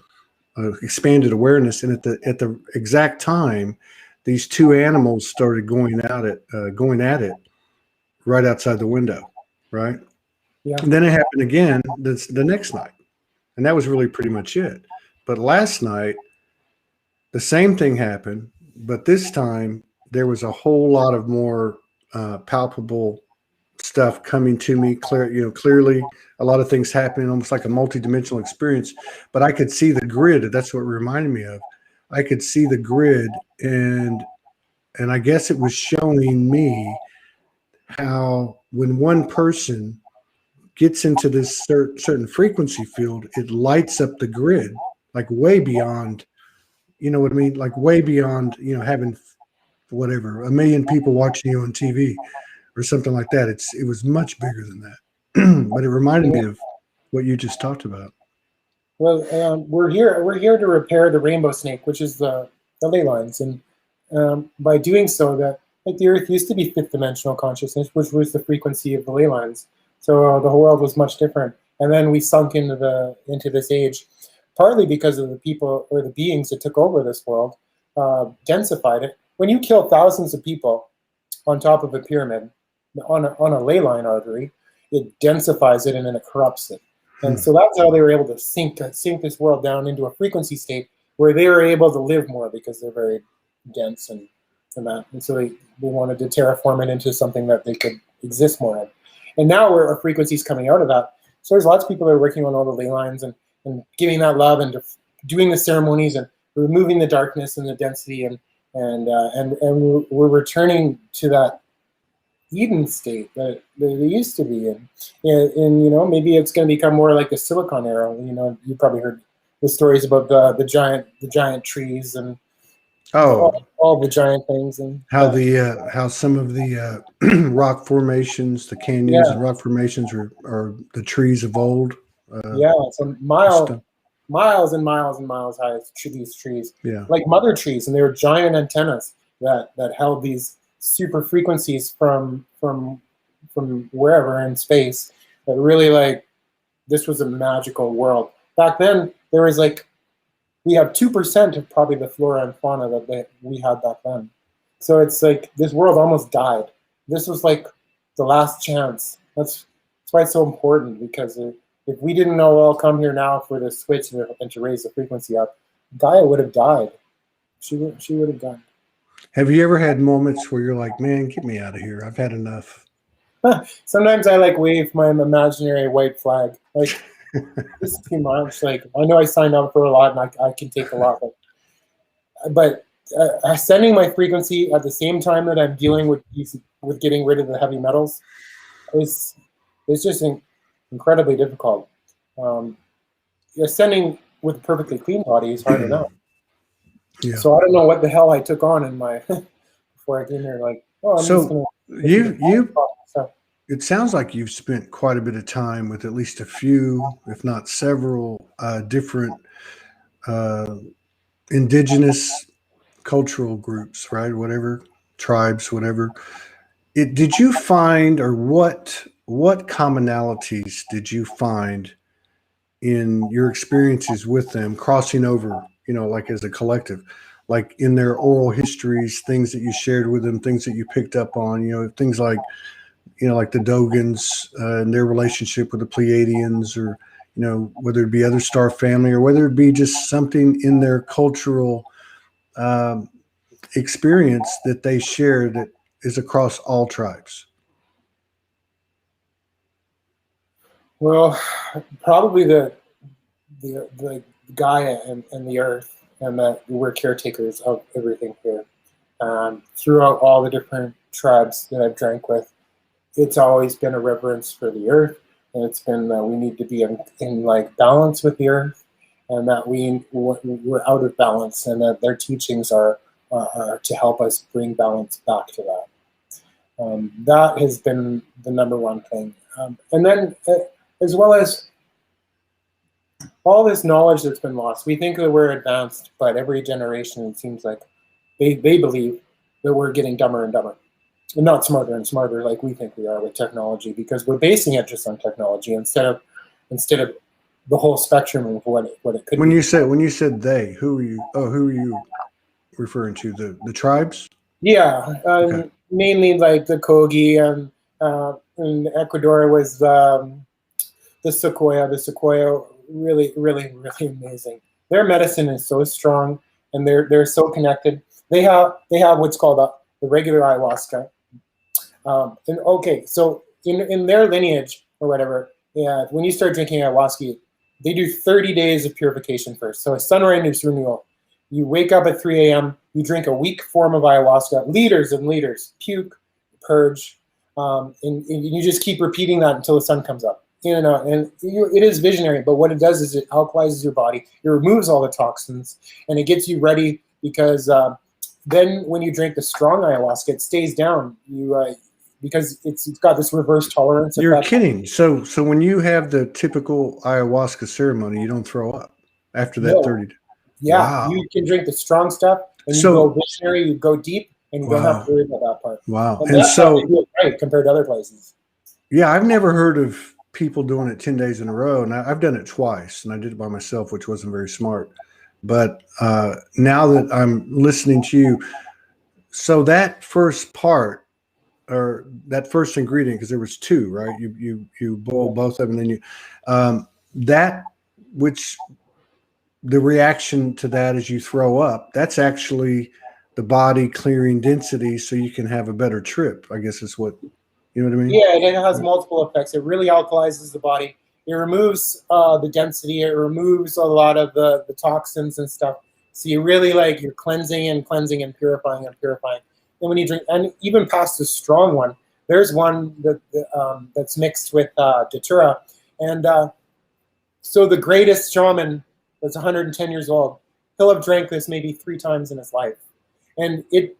expanded awareness. And at the exact time, these 2 animals started going at it right outside the window. Right. Yeah. And then it happened again the next night. And that was really pretty much it. But last night, the same thing happened, but this time there was a whole lot of more palpable stuff coming to me clearly, a lot of things happening, almost like a multidimensional experience. But I could see the grid. That's what it reminded me of. I could see the grid, and I guess it was showing me how when one person gets into this certain frequency field, it lights up the grid, like way beyond, you know what I mean? Like way beyond, having whatever, 1 million people watching you on TV or something like that. It was much bigger than that. But it reminded me of what you just talked about. Well, we're here to repair the rainbow snake, which is the ley lines, and by doing so, that like the Earth used to be 5th dimensional consciousness, which was the frequency of the ley lines. So the whole world was much different, and then we sunk into this age, partly because of the people or the beings that took over this world, densified it. When you kill thousands of people on top of a pyramid on a ley line artery, it densifies it and then it corrupts it. And so that's how they were able to sink this world down into a frequency state where they were able to live more, because they're very dense and that. And so they wanted to terraform it into something that they could exist more in. And now our frequency's coming out of that. So there's lots of people that are working on all the ley lines and giving that love and doing the ceremonies and removing the darkness and the density, and we're returning to that Eden state that they used to be in. And maybe it's going to become more like the Silicon era. You probably heard the stories about the giant trees and all the giant things, and how some of the rock formations, the canyons and rock formations are the trees of old. So miles and miles and miles high these trees, like mother trees, and they were giant antennas that held these super frequencies from wherever in space. That really, like, this was a magical world. Back then, there was we have 2% of probably the flora and fauna that we had back then. So it's like this world almost died. This was like the last chance. That's why it's so important, because if we didn't know all come here now for the switch and to raise the frequency up, Gaia would have died. She would have died. Have you ever had moments where you're like, man, get me out of here. I've had enough. Sometimes I like wave my imaginary white flag. Like, this is too much. Like, I know I signed up for a lot, and I can take a lot, but sending my frequency at the same time that I'm dealing with getting rid of the heavy metals is just incredibly difficult. Ascending with a perfectly clean body is hard enough. Yeah. So I don't know what the hell I took on in my before I came here. Like, oh, I'm just gonna. It sounds like you've spent quite a bit of time with at least a few, if not several, different indigenous cultural groups, right? Whatever, tribes, whatever. Did you find, or what commonalities did you find in your experiences with them crossing over, like as a collective, like in their oral histories, things that you shared with them, things that you picked up on, things like, like the Dogons and their relationship with the Pleiadians, or, whether it be other star family, or whether it be just something in their cultural experience that they share that is across all tribes? Well, probably the Gaia and the Earth, and that we're caretakers of everything here. Throughout all the different tribes that I've drank with, it's always been a reverence for the Earth, and it's been that we need to be in like balance with the Earth, and that we're out of balance, and that their teachings are to help us bring balance back to that. That has been the number one thing, and then as well as all this knowledge that's been lost. We think that we're advanced, but every generation it seems like they believe that we're getting dumber and dumber. Not smarter and smarter like we think we are with technology, because we're basing it just on technology instead of the whole spectrum of what it could be. When you said they, who are you referring to? The tribes? Yeah, okay. Mainly like the Kogi, and in Ecuador was the Sequoia. The Sequoia, really, really, really amazing. Their medicine is so strong, and they're so connected. They have what's called the regular ayahuasca. And okay, so in their lineage or whatever, when you start drinking ayahuasca, they do 30 days of purification first. So a sunrise renewal. You wake up at 3 a.m., you drink a weak form of ayahuasca, liters and liters, puke, purge, and you just keep repeating that until the sun comes up. And it is visionary, but what it does is it alkalizes your body, it removes all the toxins, and it gets you ready, because then when you drink the strong ayahuasca, it stays down. Because it's got this reverse tolerance. You're kidding. So when you have the typical ayahuasca ceremony, you don't throw up after that 30 days? Yeah, wow. You can drink the strong stuff, and you go visionary, you go deep, and you don't have to worry about that part. Wow. And that's how they do it right compared to other places. Yeah, I've never heard of people doing it 10 days in a row, and I've done it twice, and I did it by myself, which wasn't very smart. But now that I'm listening to you, so that first part, or that first ingredient, because there was two, right? You boil both of them, and then the reaction to that is you throw up. That's actually the body clearing density, so you can have a better trip, I guess is what, you know what I mean? Yeah, it has multiple effects. It really alkalizes the body. It removes the density. It removes a lot of the toxins and stuff. So you really you're cleansing and purifying and purifying. And when you drink, and even past the strong one, there's one that's mixed with datura. And so the greatest shaman that's 110 years old, he'll have drank this maybe 3 times in his life. And it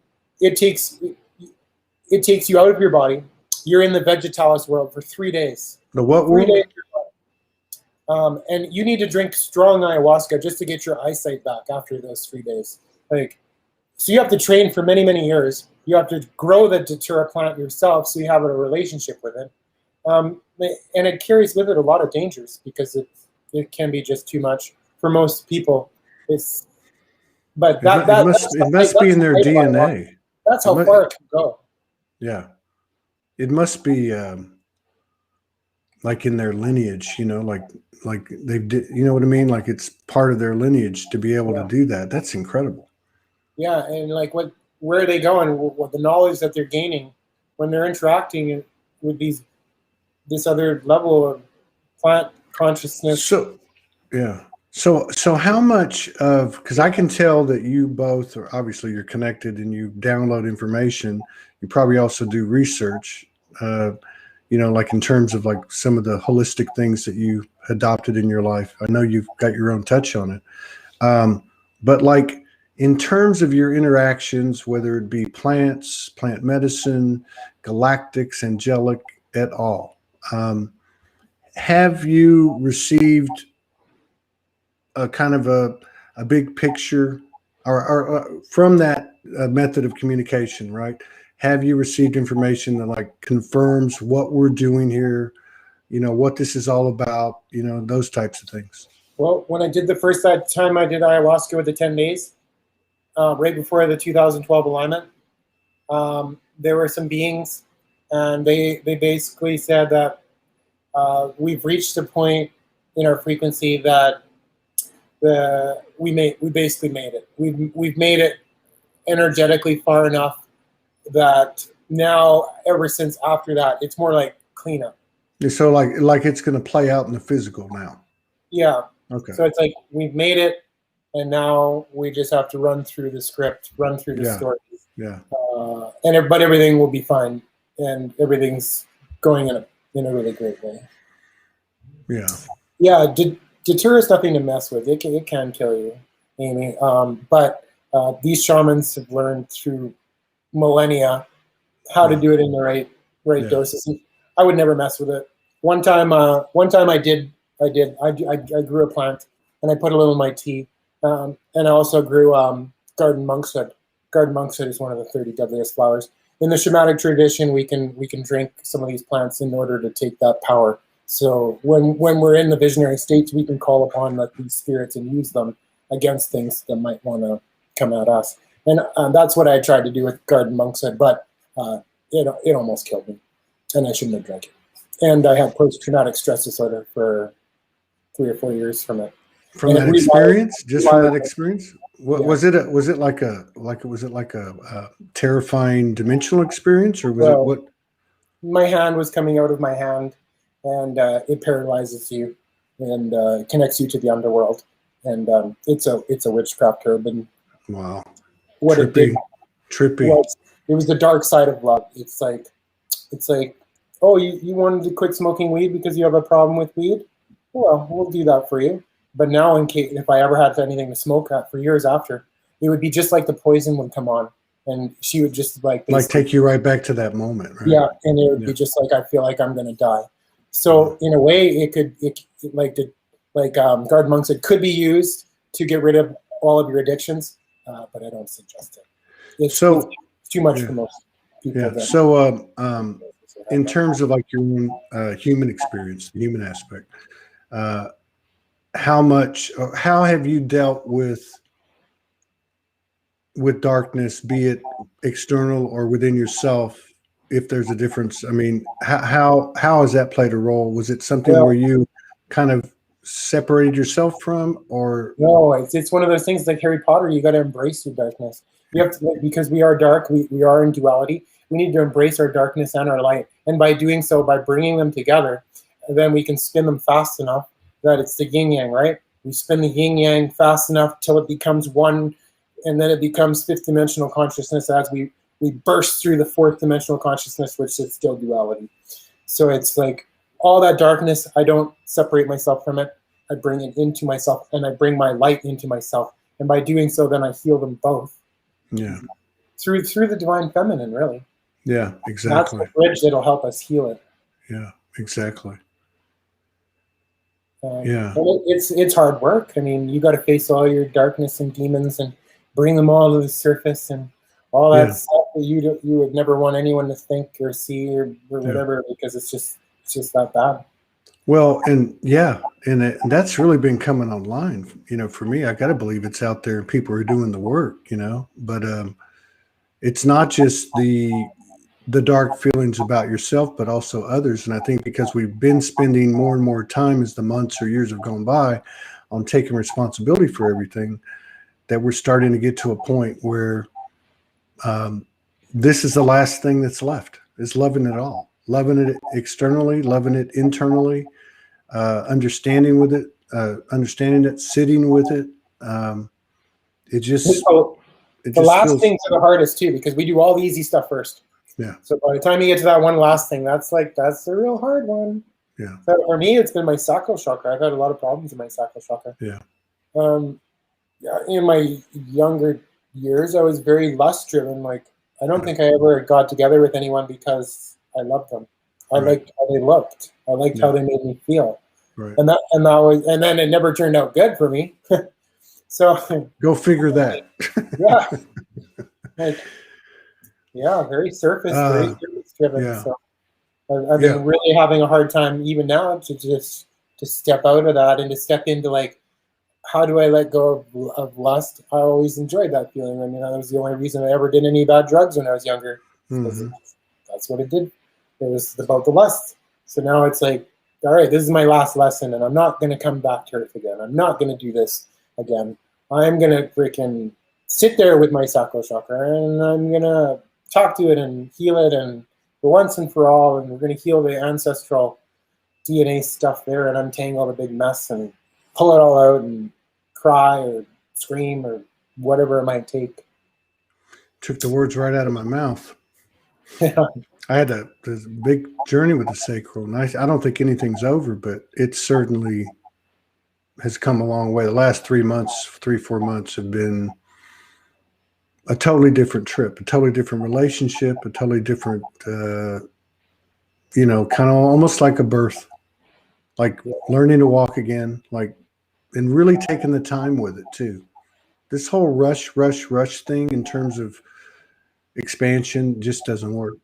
takes you out of your body. You're in the vegetalis world for 3 days. The what world? 3 days. And you need to drink strong ayahuasca just to get your eyesight back after those 3 days. So you have to train for many, many years. You have to grow the datura plant yourself, so you have a relationship with it. And it carries with it a lot of dangers, because it can be just too much for most people. It must be in their DNA. That's how far it can go. Yeah, it must be like in their lineage, like they did. You know what I mean? Like it's part of their lineage to be able to do that. That's incredible. Yeah, and where are they going? What the knowledge that they're gaining when they're interacting with this other level of plant consciousness. So, yeah. So how much of, because I can tell that you both are, obviously you're connected and you download information. You probably also do research, like in terms of like some of the holistic things that you adopted in your life. I know you've got your own touch on it. But like in terms of your interactions, whether it be plants, plant medicine, galactics, angelic, et al., have you received a kind of a big picture or from that method of communication, right? Have you received information that like confirms what we're doing here, what this is all about, those types of things? Well, when I did the first time I did ayahuasca with the 10 days, right before the 2012 alignment, there were some beings, and they basically said that we've reached a point in our frequency that we basically made it. We've made it energetically far enough that now, ever since after that, it's more like cleanup. So like it's going to play out in the physical now. Yeah. Okay. So it's like we've made it, and now we just have to run through the script, run through the stories. Yeah. But everything will be fine, and everything's going in a really great way. Yeah. Yeah. Datura is nothing to mess with. It can kill you, Amy. But these shamans have learned through millennia how to do it in the right doses. And I would never mess with it. One time I grew a plant, and I put a little in my tea, and I also grew garden monkshood. Garden monkshood is one of the 30 deadliest flowers. In the shamanic tradition, we can drink some of these plants in order to take that power. So when we're in the visionary states, we can call upon these spirits and use them against things that might want to come at us. And that's what I tried to do with garden monkshood, but it almost killed me, and I shouldn't have drank it. And I had post-traumatic stress disorder for 3 or 4 years from it. From that experience, just from that experience, was it like a terrifying dimensional experience, or was it what? My hand was coming out of my hand, and it paralyzes you and connects you to the underworld. And it's a witchcraft herb. And wow, what trippy. It did Trippy. It was the dark side of love. It's like, oh, you wanted to quit smoking weed because you have a problem with weed? Well, we'll do that for you. But now, if I ever had anything to smoke for years after, it would be just like the poison would come on, and she would just like take you right back to that moment, right? Yeah, and it would be just like, I feel like I'm going to die. So in a way, garden monks, it could be used to get rid of all of your addictions, but I don't suggest it. It's too much for most people. Yeah. So in terms of like your own human experience, the human aspect, how have you dealt with darkness, be it external or within yourself, if there's a difference? I mean, how has that played a role? Was it something where you kind of separated yourself from, or? No, it's one of those things like Harry Potter. You got to embrace your darkness. You have to, because we are dark, we are in duality. We need to embrace our darkness and our light. And by doing so, by bringing them together, then we can spin them fast enough that it's the yin yang, right? We spin the yin yang fast enough till it becomes one, and then it becomes fifth dimensional consciousness as we burst through the fourth dimensional consciousness, which is still duality. So it's like all that darkness, I don't separate myself from it. I bring it into myself, and I bring my light into myself. And by doing so, then I heal them both. Yeah. Through the divine feminine, really. Yeah, exactly. That's the bridge that'll help us heal it. Yeah, exactly. And it's hard work. I mean, you got to face all your darkness and demons and bring them all to the surface and all that stuff that you would never want anyone to think or see or whatever, because it's just that bad. Well, and that's really been coming online. For me, I got to believe it's out there and people are doing the work, but it's not just the dark feelings about yourself, but also others. And I think because we've been spending more and more time as the months or years have gone by on taking responsibility for everything, that we're starting to get to a point where this is the last thing that's left, is loving it all. loving it externally, loving it internally, understanding it, sitting with it. It just The last feels, things are the hardest too, because we do all the easy stuff first. yeah. So by the time you get to that one last thing, that's the real hard one. Yeah. So for me, it's been my sacral chakra. I've had a lot of problems in my sacral chakra. Yeah. In my younger years, I was very lust driven. Like, I don't think I ever got together with anyone because I loved them. I liked how they looked. I liked how they made me feel. Right. And then it never turned out good for me. So go figure that. Yeah. Like, yeah, very surface driven. Yeah. So I've been really having a hard time even now to step out of that and to step into, like, how do I let go of lust? I always enjoyed that feeling. I mean, that was the only reason I ever did any bad drugs when I was younger. Mm-hmm. That's what it did. It was about the lust. So now it's like, all right, this is my last lesson, and I'm not going to come back to Earth again. I'm not going to do this again. I'm going to freaking sit there with my sacral chakra, and I'm going to talk to it and heal it, and for once and for all, and we're going to heal the ancestral DNA stuff there and untangle the big mess and pull it all out and cry or scream or whatever it might take. Took the words right out of my mouth. Yeah. I had this big journey with the sacral, and I don't think anything's over, but it certainly has come a long way. The last 3 months, 4 months have been a totally different trip, a totally different relationship, a totally different, kind of almost like a birth, like learning to walk again, like, and really taking the time with it too. This whole rush thing in terms of expansion just doesn't work.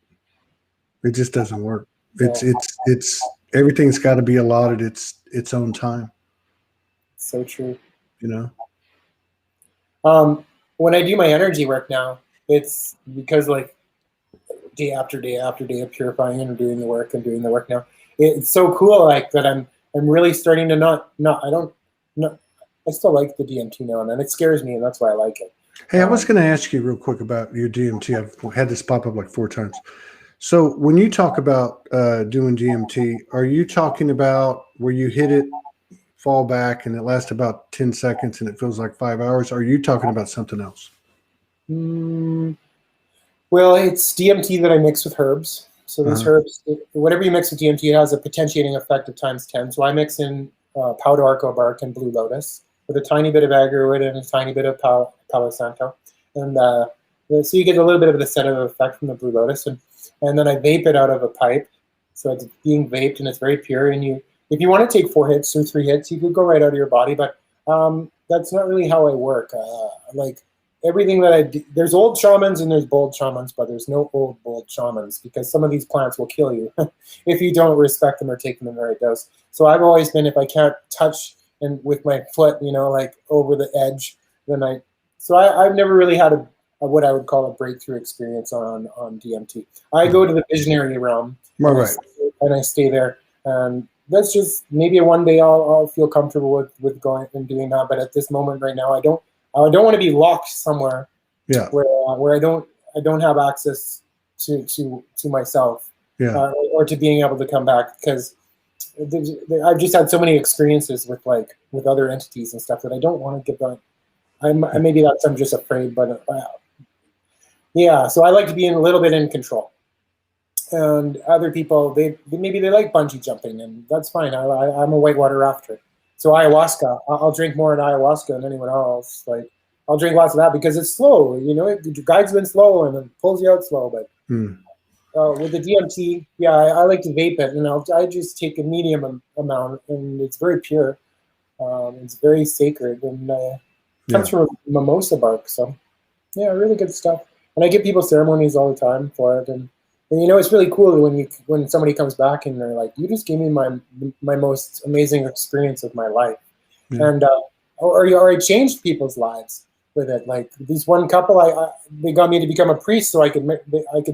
It just doesn't work. It's everything's got to be allotted its own time. So true. When I do my energy work now, it's because, like, day after day after day of purifying and doing the work now. It's so cool, like, that I'm really starting to I still like the DMT now and then. It scares me, and that's why I like it. Hey, I was going to ask you real quick about your DMT. I've had this pop up like 4 times. So when you talk about doing DMT, are you talking about where you hit it, fall back, and it lasts about 10 seconds and it feels like 5 hours? Or are you talking about something else? Well, it's DMT that I mix with herbs. So these herbs, whatever you mix with DMT, it has a potentiating effect of times 10. So I mix in powder arco bark and blue lotus with a tiny bit of agarwood and a tiny bit of Palo Santo. And so you get a little bit of the sedative effect from the blue lotus. And then I vape it out of a pipe. So it's being vaped and it's very pure. And if you want to take 4 hits or 3 hits, you could go right out of your body. But that's not really how I work. Like, everything that I do, there's old shamans and there's bold shamans, but there's no old, bold shamans, because some of these plants will kill you if you don't respect them or take them in the right dose. So I've always been, if I can't touch and with my foot, like over the edge, then I've never really had a what I would call a breakthrough experience on DMT. I go to the visionary realm, Right. and I stay there. And that's just, maybe one day I'll feel comfortable with going and doing that. But at this moment right now, I don't want to be locked somewhere where I don't have access to myself, or to being able to come back, because I've just had so many experiences with other entities and stuff that I don't want to give up. Maybe I'm just afraid, but yeah. So I like to be a little bit in control. And other people, maybe they like bungee jumping, and that's fine. I'm a whitewater rafter. So ayahuasca, I'll drink more at ayahuasca than anyone else. Like, I'll drink lots of that because it's slow. It guides you in slow and it pulls you out slow. But with the DMT, I like to vape it, and I just take a medium amount, and it's very pure. It's very sacred, and comes from mimosa bark. So, really good stuff. And I give people ceremonies all the time for it, and it's really cool when somebody comes back and they're like, "You just gave me my most amazing experience of my life," and or I changed people's lives with it. Like, this one couple, they got me to become a priest so I could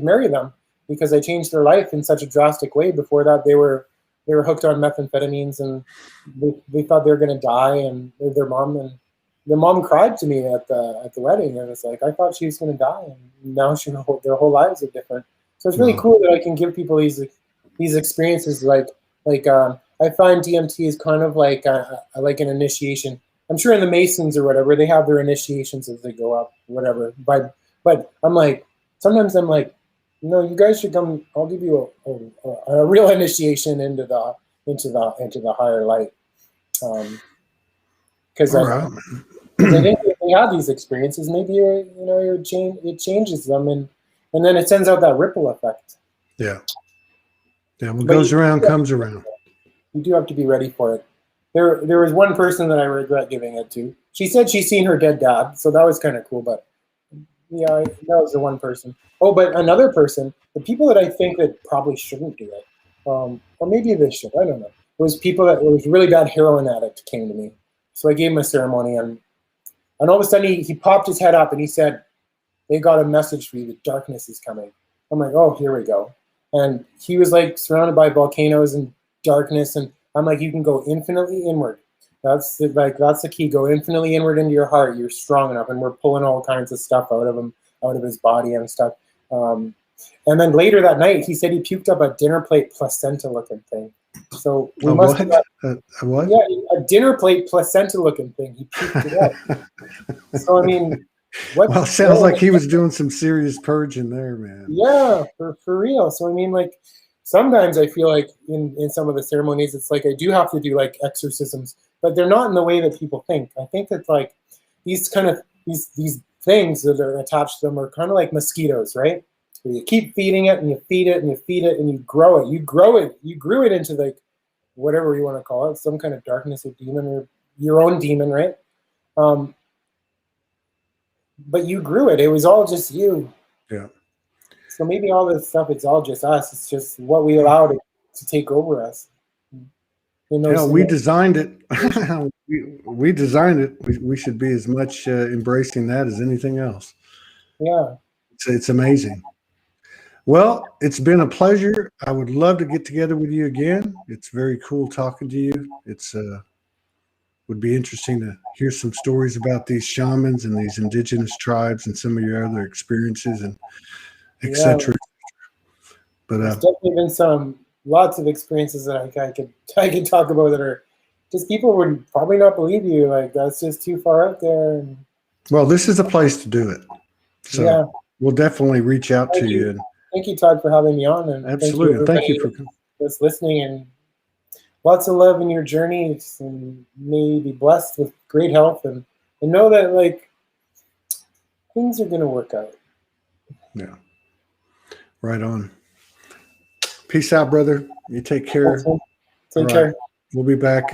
marry them, because I changed their life in such a drastic way. Before that, they were hooked on methamphetamines, and they thought they were going to die, and their mom cried to me at the wedding, and it's like, I thought she was going to die, and now their whole lives are different. So it's really cool that I can give people these these experiences, I find DMT is kind of like an initiation. I'm sure in the Masons or whatever, they have their initiations as they go up, whatever. But I'm like, sometimes I'm like, no, you guys should come. I'll give you a real initiation into the higher light. Because All I think if they have these experiences, maybe it changes them, and then it sends out that ripple effect. Yeah. Yeah. What goes around comes around. You do have to be ready for it. There was one person that I regret giving it to. She said she's seen her dead dad, so that was kind of cool. But yeah, that was the one person. Oh, but another person, the people that I think that probably shouldn't do it, or maybe they should. I don't know. It was people that it was really bad heroin addict came to me, so I gave him a ceremony, and all of a sudden he popped his head up and he said, "They got a message for you. The darkness is coming." I'm like, "Oh, here we go." And he was like surrounded by volcanoes and darkness, and I'm like, "You can go infinitely inward. That's the key. Go infinitely inward into your heart. You're strong enough." And we're pulling all kinds of stuff out of him, out of his body and stuff. And then later that night, he said he puked up a dinner plate placenta-looking thing. So we must have got, what? Yeah, a dinner plate placenta-looking thing. He puked it up. So I mean, well, sounds like he was doing some serious purging there, man. Yeah, for real. So I mean, like, sometimes I feel like in some of the ceremonies, it's like I do have to do like exorcisms, but they're not in the way that people think. I think that like these things that are attached to them are kind of like mosquitoes, right? Where you keep feeding it and you feed it and you feed it and you grow it. You grew it into like whatever you want to call it, some kind of darkness or demon or your own demon, right? But you grew it. It was all just you. Yeah. So maybe all this stuff, it's all just us. It's just what we allowed it to take over us. We designed it. we designed it. We should be as much embracing that as anything else. Yeah. It's amazing. Well, it's been a pleasure. I would love to get together with you again. It's very cool talking to you. It's would be interesting to hear some stories about these shamans and these indigenous tribes and some of your other experiences and etc. But there's definitely been lots of experiences that I could talk about that are just people would probably not believe you. Like, that's just too far out there. Well, this is a place to do it. So we'll definitely reach out to you. And thank you, Todd, for having me on. And absolutely. Thank you for just listening, and lots of love in your journey, and may you be blessed with great health, and know that like things are going to work out. Yeah. Right on. Peace out, brother. You take care. Take care. We'll be back